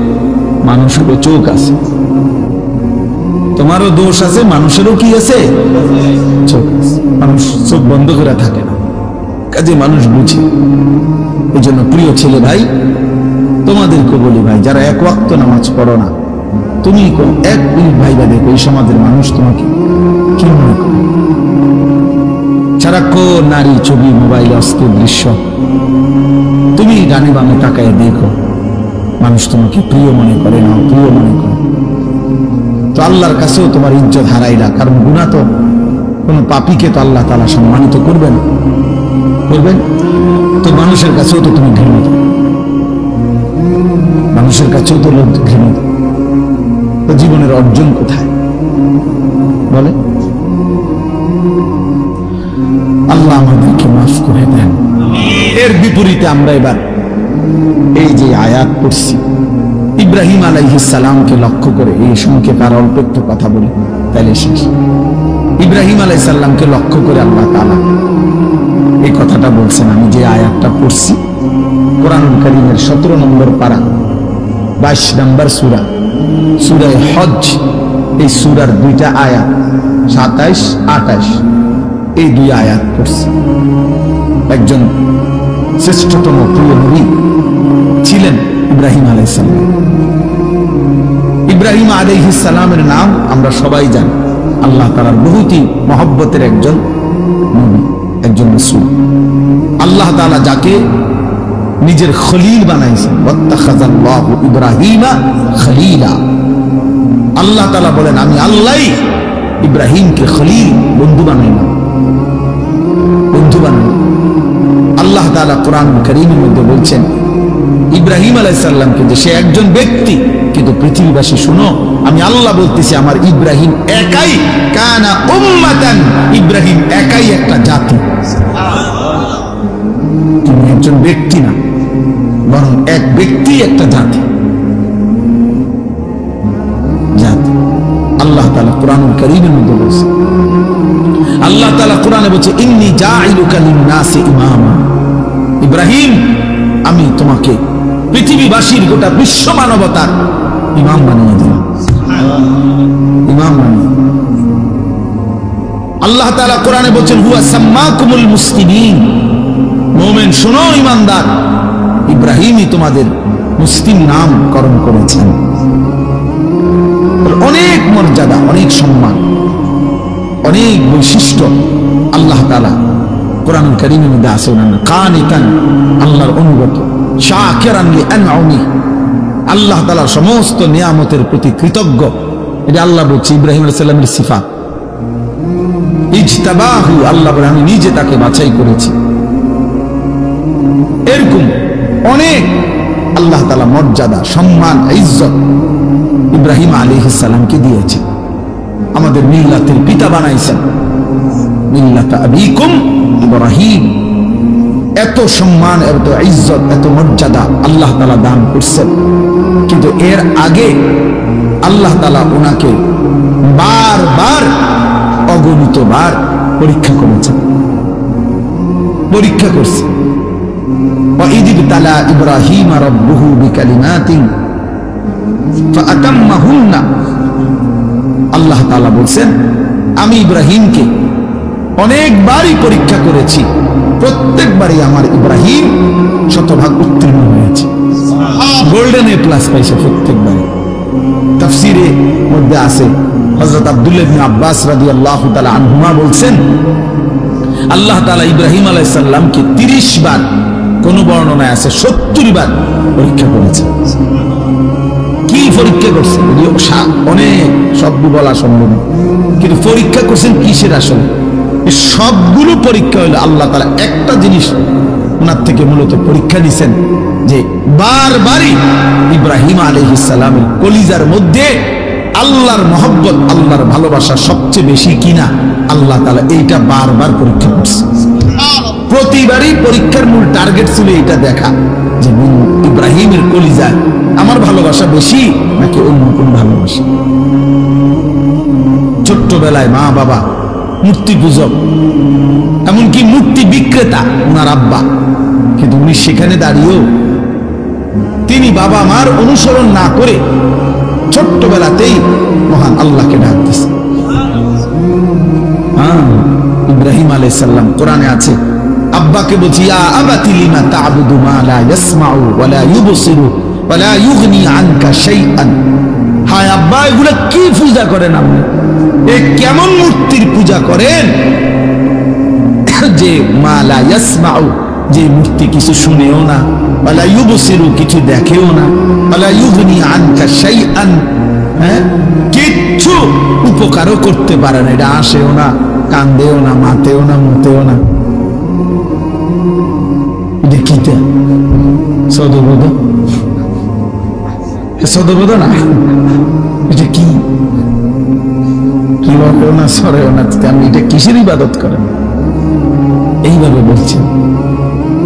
মানুষেরও চোখ আছে। তো তোমারও দোষ আছে, মানুষেরও কি আছে, চোখ আছে। মানুষ চোখ বন্ধ করে থাকে না, কাজে মানুষ বুঝে। এই জন্য প্রিয় ছেলে ভাই, তোমাদেরকে বলি ভাই, যারা এক ওয়াক্ত নামাজ পড়ো না, তুমি এক মিনিট ভাইবা দেখো এই সমাজের মানুষ তোমাকে কি মনে করে। সারাক্ষণ নারী ছবি, মোবাইলে অস্থির দৃশ্য, তুমি ডানে বামে তাকায় দেখো, মানুষ তোমাকে প্রিয় মনে করে না, প্রিয় মনে করে। তো আল্লাহর কাছেও তোমার ইজ্জত হারাইলা, কারণ গুনাহ তো কোন পাপীকে তো আল্লাহ তাআলা সম্মানিত করবেন, করবেন তো মানুষের কাছেও তো তুমি ঘৃণিত, মানুষের কাছেও তো লোক ঘৃণিত। তো জীবনের অর্জন কোথায় বলে? আল্লাহ আমাদেরকে মাফ করে দেন। এর বিপরীতে আমরা এবার এই যে আয়াত পড়ছি, ইব্রাহিম আলাইহিস সালামকে লক্ষ্য করে, এই সংক্ষেপ আর অল্প একটু কথা বলি তাহলে শেষ। ইব্রাহিম আলাইহিস সালামকে লক্ষ্য করে আল্লাহ তাআলা এই কথাটা বলছেন। আমি যে আয়াতটা পড়ছি কোরআনুল কারীমের 17 নম্বর পারা 22 নম্বর সূরা, সূরা হজ, এই সূরার দুইটা আয়াত 27, 28, এই দুই আয়াত পড়ছি। একজন শ্রেষ্ঠতম প্রিয় নবী ছিলেন ইব্রাহিম আলাইহিস সালাম। ইব্রাহিম আলাইহিস সালামের নাম আমরা সবাই জানি, আল্লাহ তাআলার বহুতই মহব্বতের একজন নবী, একজন রাসূল। আল্লাহ তাআলা যাকে নিজের খলিল বানাইছেন, ওয়াত্তাখাযাল্লাহু ইব্রাহিমা খলিলা। আল্লাহ তাআলা বলেন, আমি আল্লাহই ইব্রাহিমকে খলিল, বন্ধু বানাইলাম, বন্ধু বানাইলাম। আল্লাহ তাআলা কোরআন কারীমের মধ্যে বলছেন ইব্রাহিম আলাইহিস সালামকে যে সে একজন ব্যক্তি, কিন্তু পৃথিবীবাসী শুনো, আমি আল্লাহ বলতেছি আমার ইব্রাহিম একাই কানা উম্মাতান, ইব্রাহিম একাই একটা জাতি। তিনি একজন ব্যক্তি না, বরং এক ব্যক্তি একটা জাতি, জাতি। আল্লাহ তাআলা কোরআনুল কারীমের মধ্যে বলছেন, আল্লাহ তাআলা কোরআনে বলছে ইন্নী জাইলুকা লিন-নাসি ইমামা, ইব্রাহিম আমি তোমাকে পৃথিবীবাসীর, গোটা বিশ্ব মানবতার ইমাম বানিয়ে দিলাম, ইমাম বানিয়ে। আল্লাহ তাআলা কোরআনে বলছেন হুয়া সাম্মাকুমুল মুসলিমিন, মুমিন শোনো ঈমানদার, ইব্রাহিমই তোমাদের মুসলিম নামকরণ করেছেন। অনেক মর্যাদা, অনেক সম্মান, অনেক বৈশিষ্ট্য আল্লাহ তাআলা কোরআনুল কারীমের মধ্যে আছে। কানিতান, আল্লাহর অনুগত, শাকিরান লিআনউমি, আল্লাহ তাআলার সমস্ত নিয়ামতের প্রতি কৃতজ্ঞ। এটা আল্লাহ বলছে ইব্রাহিম আলাইহিস সালামের সিফাত। ইজতাবাহু, আল্লাহ বলে আমি নিজে তাকে বাছাই করেছি। এরকম অনেক আল্লাহ তাআলা মর্যাদা, সম্মান, ইজ্জত ইব্রাহিম আলাইহিস সালামকে দিয়েছেন। আমাদের মিল্লাতের পিতা বানাইছেন, মিল্লাত আবিকুম ইব্রাহিম। এত সম্মান, এত ইজ্জত, এত মর্যাদা আল্লাহ তাআলা দান করছেন। কিন্তু এর আগে আল্লাহ তাআলা ওনাকে বারবার, অগণিতবার পরীক্ষা করেছেন, পরীক্ষা করছে। وَإِذِ ابْتَلَى إِبْرَاهِيمَ رَبُّهُ بِكَلِمَاتٍ فَأَتَمَّهُنَّ, আল্লাহ তাআলা বলছেন আমি ইব্রাহিমকে অনেকবারই পরীক্ষা করেছি, প্রত্যেকবারই আমার ইব্রাহিম শতভাগ উত্তীর্ণ হয়েছে, গোল্ডেন এ প্লাস পাইছে প্রত্যেকবারই। তাফসীরে মধ্যে আছে হযরত আব্দুল্লাহ ইবনে আব্বাস রাদিয়াল্লাহু তাআলা আনহুমা বলছেন আল্লাহ তাআলা ইব্রাহিম আলাইহিস সালামকে 30 বার, কোন বর্ণনায় আছে 70 বার পরীক্ষা করেছে। কি পরীক্ষা করছে অনেক শব্দ বলা সম্ভব, কিন্তু পরীক্ষা করছেন কিসের? আসলে সবগুলো পরীক্ষা হলো আল্লাহ তাআলা একটা জিনিস ওনার থেকে মূলত পরীক্ষা নিছেন, যে বারবারই ইব্রাহিম আলাইহিস সালামের কলিজার মধ্যে আল্লাহর মহব্বত, আল্লাহর ভালোবাসা সবচেয়ে বেশি কিনা আল্লাহ তাআলা এইটা বারবার পরীক্ষা করছে। প্রতিবারই পরীক্ষার মূল টার্গেট ছিল এটা দেখা, যে ইব্রাহিমের কলিজায় আমার ভালোবাসা বেশি নাকি অন্য কোন ভালোবাসা। ছোট্টবেলায় মা বাবা মূর্তি পূজক, এমনকি মূর্তি বিক্রেতা ওনার আব্বা, কিন্তু উনি সেখানে দাঁড়িয়েও তিনি বাবা মার অনুসরণ না করে ছোট্টবেলাতেই মহান আল্লাহকে ডাক দিছে। ইব্রাহিম আলাইহিস সালাম কোরআনে আছে, আব্বাকে বলছি ইয়া আবাতি লিমা তা'বুদু মা লা ইয়াসমাউ ওয়া লা ইউবসিরু ওয়া লা ইউগনি আনকা শাইআন। হায় আব্বা, এগুলা কি পূজা করেন আপনি? এ কেমন মূর্তির পূজা করেন যে মা লা ইয়াসমাউ, যে মূর্তি কিছু শুনেও না, ওয়া লা ইউবসিরু কিছু দেখেও না, ওয়া লা ইউগনি আনকা শাইআন, কিচ্ছু উপকারও করতে পারে না, এটা আসেও না, কান্দেও না, মাতেও না, মুতেও না। দেখিতে সদবোধ সদবোধ না, এটা কি লড়েও না, সরেও না, আমি এটা কিসের ইবাদত করেন? এইভাবে বলছেন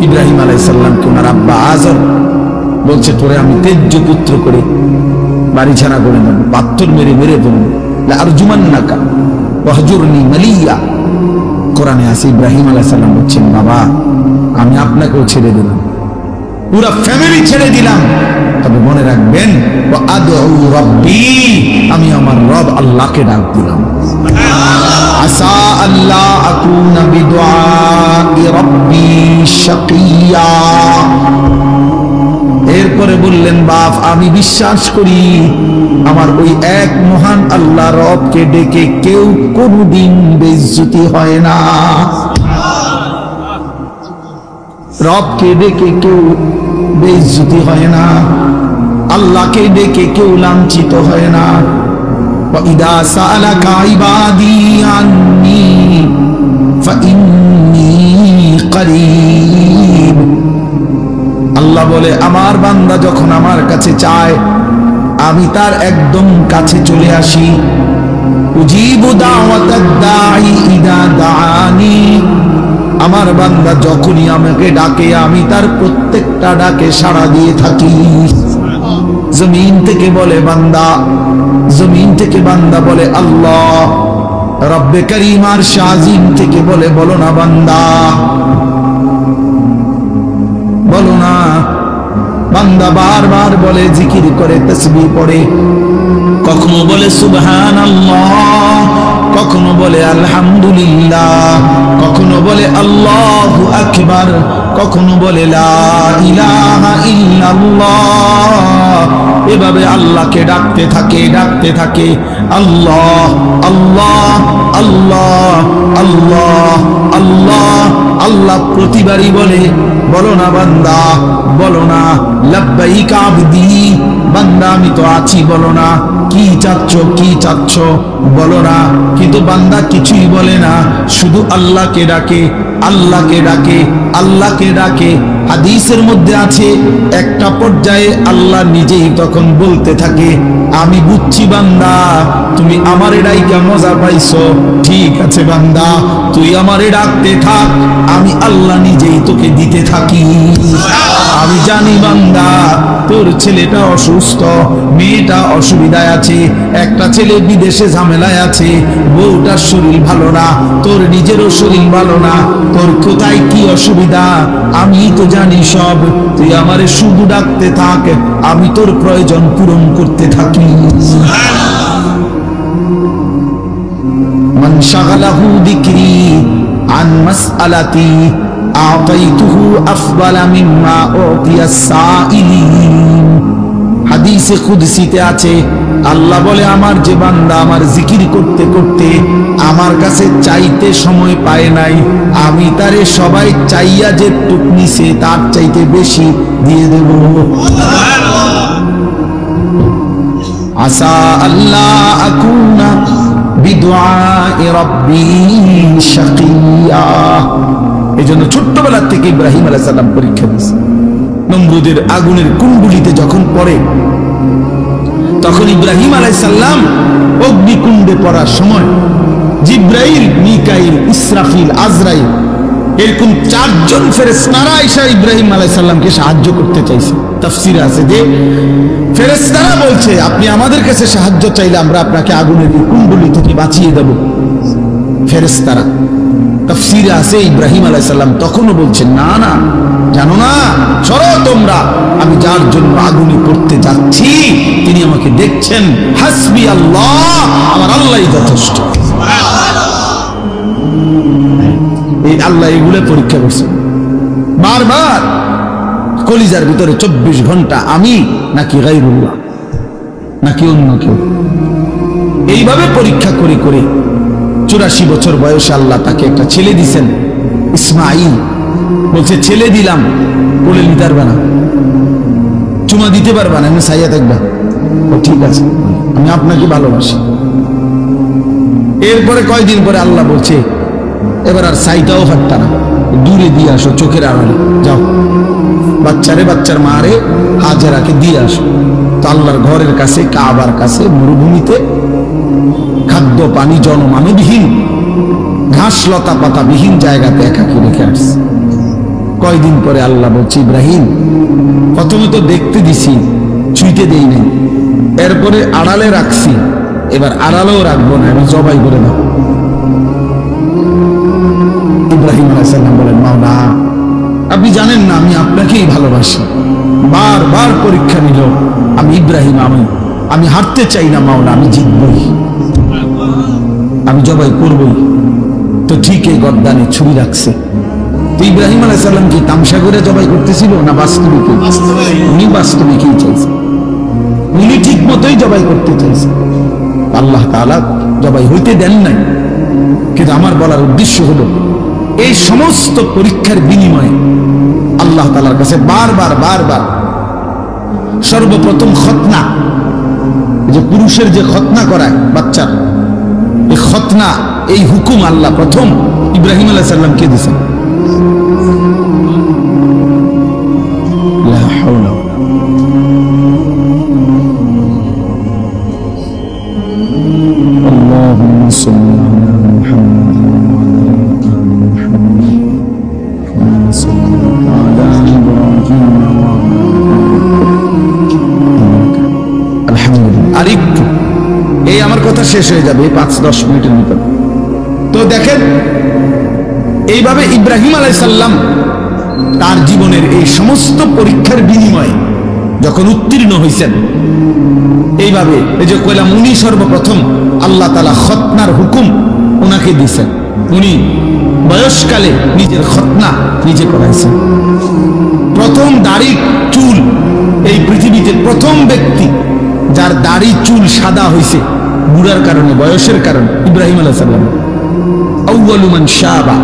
ইব্রাহিম আলাইহিস সালামকে ওনার আব্বা আজর বলছে, তোরে আমি তেজ্য পুত্র করে বাড়ি ছাড়া করে নেব, পাথর মেরে মেরে দেবো, লারজুমান্নাকা ওয়াহজুরনি মালিয়া। কোরআনে আছে ইব্রাহিম আলাইহিস সালাম বলছেন, বাবা আমি আপনাকেও ছেড়ে দিলাম, পুরো ফ্যামিলি ছেড়ে দিলাম, তবে মনে রাখবেন ওয়াদউ রাব্বি, আমি আমার রব আল্লাহকে ডাক দিলাম। আসা আল্লাহ আকুনা বিদুআই রাব্বি শাকিয়া। এরপরে বললেন, বাপ আমি বিশ্বাস করি আমার ওই এক মহান আল্লাহ রবকে ডেকে কেউ কোনদিন বেইজ্জতি হয় না। রবকে ডেকে কেউ বেইজ্জতি হয় না, আল্লাহকে ডেকে কেউ লাঞ্ছিত হয় না। ওয়াইদা সালাকা ইবাদি আন্নী ফাইন্নী করিব। আল্লাহ বলে, আমার বান্দা যখন আমার কাছে চায় আমি তার একদম কাছে চলে আসি। উজিবু দাওয়াতাদ দাঈ ইদা দাআনি। আমার বান্দা যখনই আমাকে ডাকে আমি তার প্রত্যেকটা ডাকে সাড়া দিয়ে থাকি। জমিন থেকে বলে বান্দা, জমিন থেকে বান্দা বলে আল্লাহ। রব্বে করিম আর শাজিম থেকে বলে, বলো না বান্দা, বলো না। বান্দা বারবার বলে, জিকির করে, তাসবিহ পড়ে, কখনো বলে সুবহানাল্লাহ, কখনো বলে আলহামদুলিল্লাহ, কখনো বলে আল্লাহু আকবার, কখনো বলে লা ইলাহা ইল্লাল্লাহ। এভাবে আল্লাহকে ডাকতে থাকে, ডাকতে থাকে। আল্লাহ আল্লাহ আল্লাহ আল্লাহ আল্লাহ। আল্লাহ প্রতিবারই বলে, বলো না বান্দা, বলো না। লাব্বাইক আবদি, বান্দা আমি তো আছি, বলো না। কি চাচ্ছ, কি চাচ্ছ, বলো না। কিন্তু বান্দা কিছুই বলে না, শুধু আল্লাহকে ডাকে, আল্লাহকে ডাকে, আল্লাহকে ডাকে। হাদিসের মধ্যে আছে, একটা পর্যায়ে আল্লাহ নিজেই তখন বলতে থাকে, আমি বুঝছি বান্দা তুমি আমারে ডাইকা মজা পাইছো, ঠিক আছে বান্দা তুই আমারে ডাকতে থাক, আমি আল্লাহ নিজেই তোকে দিতে থাকি। আমি জানি বান্দা তোর ছেলেটা অসুস্থ, মেয়েটা অসুবিধায় আছে, একটা ছেলে বিদেশে ঝামেলায় আছে, বউটার শরীর ভালো না, তোর নিজেরও শরীর ভালো না, তোর কোথায় কি অসুবিধা আমি তো জানি সব। তুই আমারে শুধু ডাকতে থাক, আমি তোর প্রয়োজন পূরণ করতে থাকি। মান শাগালাহু যিকরি আন মাসআলাতি আতাইতুহু আফদালা মিম্মা উতিয়া সাইলিন। হাদিসে কুদসিতে আছে, আল্লাহ বলে, আমার যে বান্দা আমার জিকির করতে করতে আমার কাছে চাইতে সময় পায় নাই, আমি তারে সবাই চাইয়া যে টুকনিছে তার চাইতে বেশি দিয়ে দেব। আসা আল্লাহ আকুনা বিদুআই রাব্বি শাকিয়া। এজন্য ছোট্টবেলা থেকে ইব্রাহিম আলাইহিস সালাম পরীক্ষা দিয়েছে। নমরুদের আগুনের কুণ্ডুলিতে যখন পড়ে, তখন ইব্রাহিম আলাইহিস সালাম অগ্নিকুণ্ডে পড়ার সময় জিব্রাইল, মিকাইল, ইসরাফিল, আজরাইল এরকম চারজন ফেরেশতারা এসে ইব্রাহিম আলাইহিস সালামকে সাহায্য করতে চাইছে। তাফসীরে আছে যে ফেরেশতারা বলছে, আপনি আমাদের কাছে সাহায্য চাইলে আমরা আপনাকে আগুনের কুণ্ডুলি থেকে বাঁচিয়ে দেব। ফেরেশতারা তাফসীরে আছে ইব্রাহিম আলাইহিস সালাম তখনও বলছেন, না না, জানো না, সরো তোমরা, আমি যার জন্য আগুনে পড়তে যাচ্ছি তিনি আমাকে দেখছেন। হাসবি আল্লাহ, আমার আল্লাহই যথেষ্ট। এই আল্লাহ এগুলো পরীক্ষা করছে বারবার, কলিজার ভিতরে 24 ঘন্টা আমি নাকি গায়রুল্লাহ নাকি অন্য কেউ। এইভাবে পরীক্ষা করে করে 84 বছর বয়সে আল্লাহ তাকে একটা ছেলে দিছেন, ইসমাঈল। বলছে ছেলে দিলাম, বলে নিতে পারবে না, চুমা দিতে পারবা না, আমি সাইয়া থাকবা। ও ঠিক আছে, আমি আপনাকে ভালোবাসি। এরপরে কয়দিন পরে আল্লাহ বলছে এবার আর সাইটাও ফাটতা না, দূরে দিয়ে আসো, চোখের আড়ালে যাও, বাচ্চারে বাচ্চার মারে হাজেরাকে দিয়ে আসো। তো আল্লাহর ঘরের কাছে, কাবার কাছে, মরুভূমিতে, খাদ্য পানি জনমানবহীন, ঘাস লতা পাতা বিহীন জায়গাতে একাকি রেখে আসছে। কয়দিন পরে আল্লাহ বলছে ইব্রাহিম, প্রথমে তো দেখতে দিছি, ছুঁইতে দেই নাই, এরপরে আড়ালে রাখছি, এবার আড়ালেও রাখবো না, এবার জবাই করে দাও। ইব্রাহিম আলাইহিস সালাম বলেন, মাওলা আপনি জানেন না আমি আপনাকেই ভালোবাসি। বারবার পরীক্ষা নিল, আমি ইব্রাহিম, আমি হারতে চাই না মাওলা, আমি জিতবই, আমি জবাই করবই। তো ঠিক এই গর্দানে ছুরি রাখছে। তো ইব্রাহিম আলাইহিস সালাম কি তামসা করে জবাই করতেছিল না বাস্তবিক? উনি বাস্তবিকই চাইছে, উনি ঠিক মতোই জবাই করতে চাইছে। আল্লাহ তাআলা জবাই হইতে দেন নাই। কিন্তু আমার বলার উদ্দেশ্য হলো, এই সমস্ত পরীক্ষার বিনিময়ে আল্লাহ তাআলার কাছে বারবার বারবার, সর্বপ্রথম খতনা, যে পুরুষের যে খতনা করায় বাচ্চার, এই খতনা, এই হুকুম আল্লাহ প্রথম ইব্রাহিম আলাইহিস সালামকে দিয়েছেন। লা হাওলা ওয়ালা আল্লাহুম্মা সাল্লি আলা মুহাম্মাদ আর একটু, এই আমার কথা শেষ হয়ে যাবে 5-10 মিনিটের ভিতর। তো দেখেন, এইভাবে ইব্রাহিম আলাইহিস সালাম তার জীবনের এই সমস্ত পরীক্ষার বিনিময়ে যখন উত্তীর্ণ হয়েছেন, এইভাবে এই যে কইলাম, উনি সর্বপ্রথম আল্লাহ তাআলা খতনার হুকুম ওনাকে দিয়েছেন। উনি বয়সকালে নিজের খতনা নিজে করাইছেন। প্রথম দাড়ি চুল, এই পৃথিবীতে প্রথম ব্যক্তি যার দাড়ি চুল সাদা হয়েছে বুড়ার কারণে, বয়সের কারণে, ইব্রাহিম আলাইহিস সালাম। আউয়ালু মান শাবা,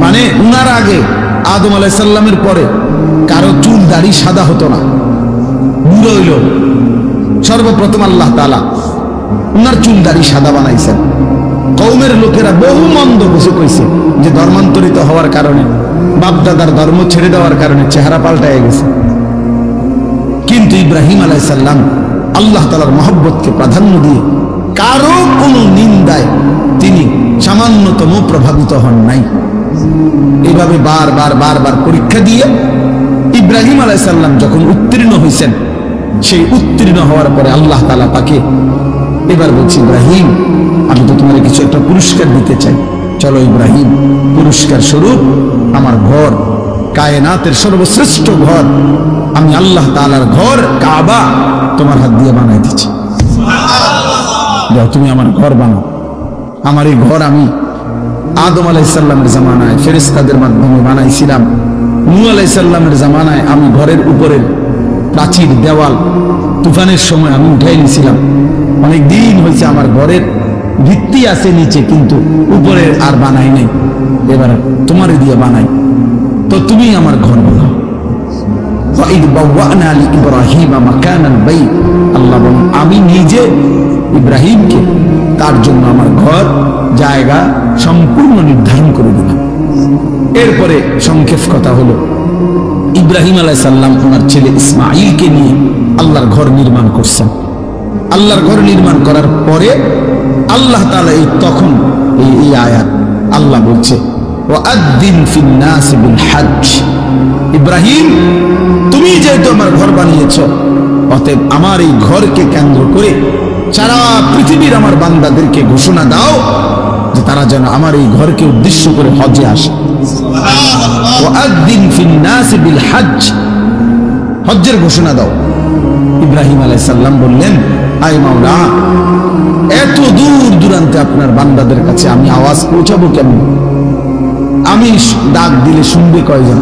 মানে উনার আগে আদম আলাইহিস সালামের পরে কারো চুল দাড়ি সাদা হতো না, বুড়ো হইল। সর্বপ্রথম আল্লাহ তাআলা উনার চুল দাড়ি সাদা বানাইছেন। কওমের লোকেরা বহু মন্দ কিছু কইছে, যে ধর্মান্তরিত হওয়ার কারণে, বাপদাদার ধর্ম ছেড়ে দেওয়ার কারণে চেহারা পাল্টায় গেছে। কিন্তু ইব্রাহিম আলাইহিস সালাম আল্লাহ তাআলার মহব্বতকে প্রাধান্য দিয়ে কারো কোনো নিন্দায় তিনি সামান্যতম প্রভাবিত হন নাই। এইভাবে বারবার বারবার পরীক্ষা দিয়ে ইব্রাহিম আলাইহিস সালাম যখন উত্তীর্ণ হয়েছেন, সেই উত্তীর্ণ হওয়ার পরে আল্লাহ তাআলা তাকে এবার বলছে, ইব্রাহিম আমি তো তোমার কিছু একটা পুরস্কার দিতে চাই, চলো ইব্রাহিম, পুরস্কার স্বরূপ আমার ঘর, কায়নাতের সর্বশ্রেষ্ঠ ঘর, আমি আল্লাহ তাআলার ঘর কাবা তোমার হাত দিয়ে বানাই দিচ্ছি। যাও তুমি আমার ঘর বানাও। আমার এই ঘর আমি আদম আলাইহিস সালামের জামানায় ফেরেশতাদের মাধ্যমে বানাইছিলাম। নূহ আলাইহিস সালামের জামানায় আমি ঘরের উপরের প্রাচীর, দেওয়াল তুফানের সময় আমি উঠাই নিয়েছিলাম। অনেক দিন হয়েছে আমার ঘরের ভিত্তি আছে নিচে, কিন্তু উপরে আর বানাই নাই। এবার তোমারে দিয়ে বানাই, তো তুমি আমার ঘর বানাও। আল্লাহ বলেন, আমি নিজে ইব্রাহিমকে তার জন্য আমার ঘর, জায়গা সম্পূর্ণ নির্ধারণ করে দিলাম। এরপরে সংক্ষেপ কথা হলো, ইব্রাহিম আলাইহিস সালাম ওনার ছেলে ইসমাঈলকে নিয়ে আল্লাহর ঘর নির্মাণ করছেন। আল্লাহর ঘর নির্মাণ করার পরে আল্লাহ তাআলা তখন এই আয়াত আল্লাহ বলছে, ওয়াআদ্দিন ফিন নাস বিল হজ, ইব্রাহিম তুমি যেহেতু আমার ঘর বানিয়েছো, অতএব আমার এই ঘরকে কেন্দ্র করে সারা পৃথিবীর আমার বান্দাদেরকে ঘোষণা দাও যে তারা যেন আমার এই ঘরকে উদ্দেশ্য করে হজে আসে। ওয়াআদ্দিন ফিন নাস বিল হজ, হজ্জের ঘোষণা দাও। ইব্রাহিম আলাইহিস সালাম বললেন, আয় মাওলা, এত দূর দূরান্তে আপনার বান্দাদের কাছে আমি আওয়াজ পৌঁছাবো কেমন? আমি ডাক দিলে শুনবে কয়জন?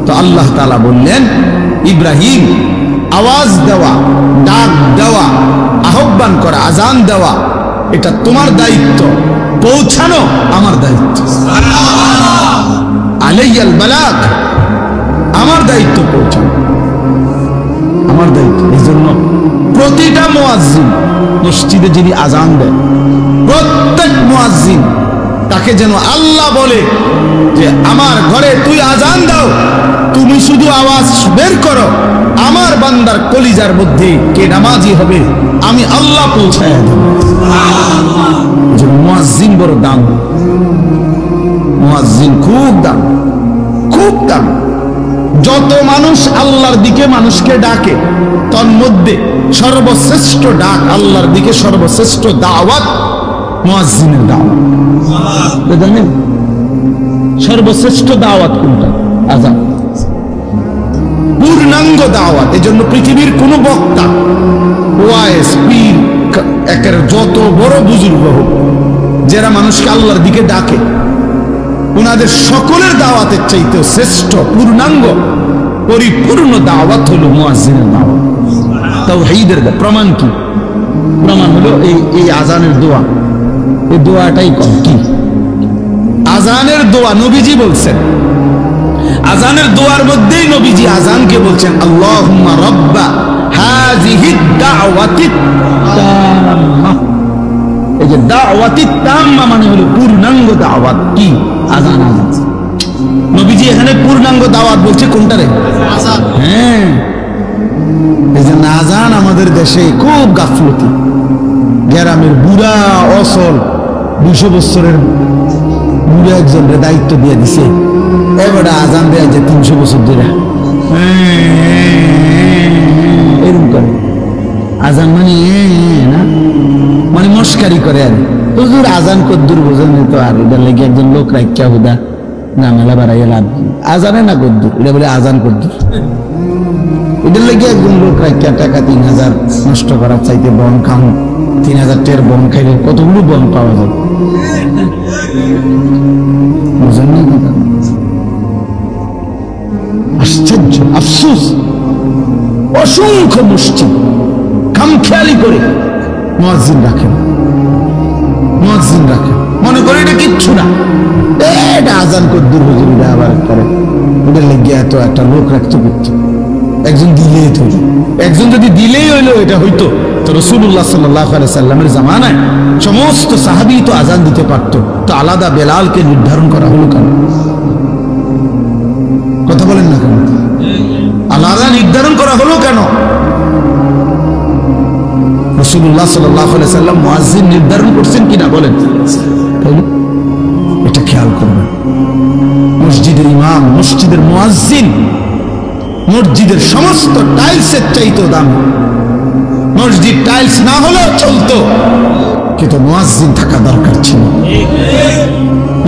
তো আল্লাহ তাআলা বললেন, ইব্রাহিম, আওয়াজ দেওয়া, ডাক দেওয়া, আহ্বান করা, আজান দেওয়া, এটা তোমার দায়িত্ব, পৌঁছানো আমার দায়িত্ব। আলাইয়াল বালাগ, আমার দায়িত্ব পৌঁছানো, আমার দায়িত্ব। এই জন্য প্রতিটা মুয়াজ্জিন মসজিদে যিনি আজান দেয়, প্রত্যেক মুয়াজ্জিন তাকে যেন আল্লাহ বলে যে আমার ঘরে তুই আজান দাও, তুমি শুধু আওয়াজ বের করো, আমার বান্দার কলিজার মধ্যে কে নামাজি হবে আমি আল্লাহ পৌঁছায় দেব। মুয়াজ্জিন বড় দাম, মুয়াজ্জিন খুব দাম, খুব দাম। যত মানুষ আল্লাহর দিকে মানুষকে ডাকে, তন্মধ্যে সর্বশ্রেষ্ঠ ডাক আল্লাহর দিকে, সর্বশ্রেষ্ঠ দাওয়াত মুয়াজ্জিনের দাওয়াত। জানেন সর্বশ্রেষ্ঠ দাওয়াত কোনটা? আযান, পূর্ণাঙ্গ দাওয়াত। এজন্য পৃথিবীর কোন বক্তা, ওয়াইজ, পীর, একের যত বড় বুজুর্গ হোক, যারা মানুষকে আল্লাহর দিকে ডাকে, ওনাদের সকলের দাওয়াতের চাইতে শ্রেষ্ঠ, পূর্ণাঙ্গ, পরিপূর্ণ দাওয়াত হলো মুয়াজ্জিনের দাওয়াত। তাওহীদের প্রমাণ কি? প্রমাণ হলো এই আজানের দোয়া। এই দোয়াটাই কম কি? আজানের দোয়া নবীজি বলছেন, আজানের দোয়ার মধ্যেই নবীজি আজানকে বলছেন, আল্লাহুম্মা রাব্বা হাযিহিদ দাওয়াতিত তাম্মা। এই যে দাওয়াতিত তাম্মা মানে হলো পূর্ণাঙ্গ দাওয়াত। কি? আজান। আজান নবীজি এখানে পূর্ণাঙ্গ দাওয়াত বলছে কোনটা রে? আজান। হ্যাঁ, এই যে আজান আমাদের দেশে খুব গাফলতি। গ্রামের বুড়া অসল 200 বছরের বুড়া একজনের দায়িত্ব দিয়ে দিছে, এবারে আজান দেয় যে 300 বছর ধরে এরকম করে। আজান মানে না, মানে মস্কারি করে। আর হুজুর আজান কদ্দুর বোঝেন তো, আর এটার লেগে একজন লোক রাখা হুদা ঝামেলা বাড়াইয়া লাভ। আজানে না কদ্দুর, এটা বলে আজান কদ্দুর। এটার লেগে একজন লোক রাখা টাকা 3000 নষ্ট করার চাইতে বন খাম, 3000 টাকার বন খাইলে কতগুলো বন পাওয়া যাবে, বুঝেন না? আশ্চর্য, আফসোস, অসংখ্য মসজিদ খামখেয়ালি করে মুয়াজ্জিন রাখেন, মুয়াজ্জিন রাখেন, মনে করে এটা কিচ্ছু না, এটা আজান কদ্দুর হুজুর, এটা আবার করে। ওদের লেগে এত একটা লোক রাখতে করতো, একজন দিলেই তো, একজন যদি দিলেই হইলো এটা হইতো, তো রাসূলুল্লাহ সাল্লাল্লাহু আলাইহি সাল্লামের জামানায় সমস্ত সাহাবী তো আজান দিতে পারতো, তো আলাদা বেলালকে নির্ধারণ করা হলো কেন? কথা বলেন না কেন? আলাদা নির্ধারণ করা হলো কেন? রাসূলুল্লাহ সাল্লাল্লাহু আলাইহি সাল্লাম মুয়াজ্জিন নির্ধারণ করছেন কিনা বলেন? এটা খেয়াল করবেন। মসজিদের ইমাম, মসজিদের মুয়াজ্জিন মসজিদের সমস্ত টাইলসের চাইতেও দামি। মসজিদ টাইলস না হলেও চলতো, কিন্তু মুয়াজ্জিন থাকা দরকার ছিল।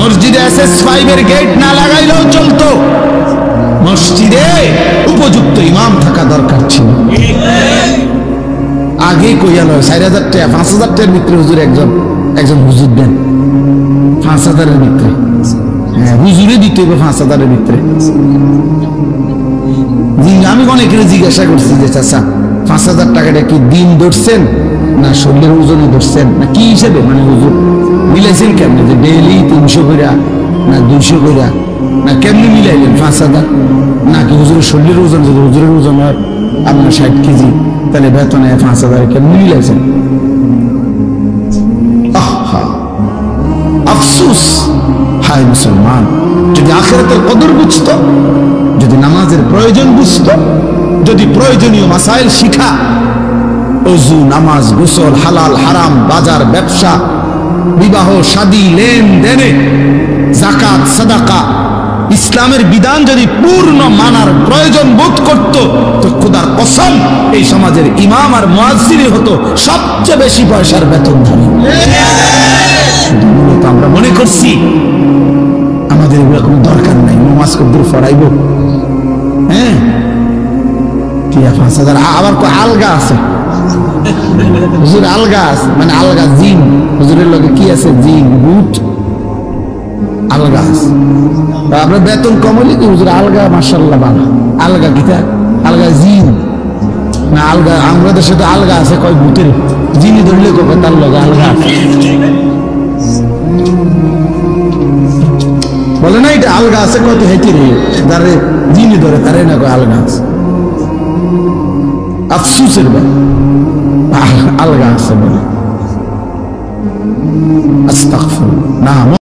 মসজিদে SS5 এর গেট না লাগাইলেও চলতো, মসজিদে উপযুক্ত ইমাম থাকা দরকার ছিল। আগে কইয়া লয় 4000 টাকা 5000 টাকার ভিতরে হুজুর একজন হুজুর দেন, 5000-এর ভিতরে। হ্যাঁ, হুজুরে দিতে হবে 5000-এর ভিতরে। আমি অনেকের জিজ্ঞাসা করছি যে চাচা 5000 টাকাটা কি দিন ধরছেন না শরীরের ওজনে ধরছেন না কি হিসেবে, মানে হুজুর মিলাইছেন কেমনে, যে ডেইলি 300 কইরা না 200 কইরা না কেমনি মিলাইলেন 5000? নাকি হুজুরের শরীরের ওজন, যদি হুজুরের ওজন হয় আপনার 60 কেজি, তাহলে বেতনে 5000 কেমনি মিলাইছেন? আফসোস, হায় মুসলমান, যদি আখিরাতের কদর বুঝতো, যদি নামাজের প্রয়োজন বুঝতো, যদি প্রয়োজনীয় মাসাইল শিখা, ওযু, নামাজ, গোসল, হালাল হারাম, বাজার ব্যবসা, বিবাহ শাদী, লেনদেনে, যাকাত, সাদাকা, ইসলামের বিধান যদি পূর্ণ মানার প্রয়োজন বোধ করত, তো খোদার কসম এই সমাজের ইমাম আর মুয়াজ্জিনই হতো সবচেয়ে বেশি পয়সার বেতনধারী। মূলত আমরা মনে করছি আমাদের এগুলো কোনো দরকার নাই, নামাজ কদ্দুর পড়াইব। হ্যাঁ, টিয়া 5,000। আবার আলগা আছে হুজুর, আলগা আছে মানে আলগা জিন। হুজুরের লগে কি আছে? জিন, ভূত, আলগা আছে। আপনার বেতন কম হইলে কি হুজুর আলগা? মাশাআল্লাহ ভালো। আলগা কিতা? আলগা জিন না আলগা? আমরা দেশে তো আলগা আছে কয় ভূতের, জিনি ধরলে কবে তার লগে আলগা আছে বলে না, এটা আলগা আছে কত হেঁটে রে, যারে জিনি ধরে তারে না কয় আলগা আছে। আফসুসের আলগা আছে বলে। আস্তাগফিরুল্লাহ। না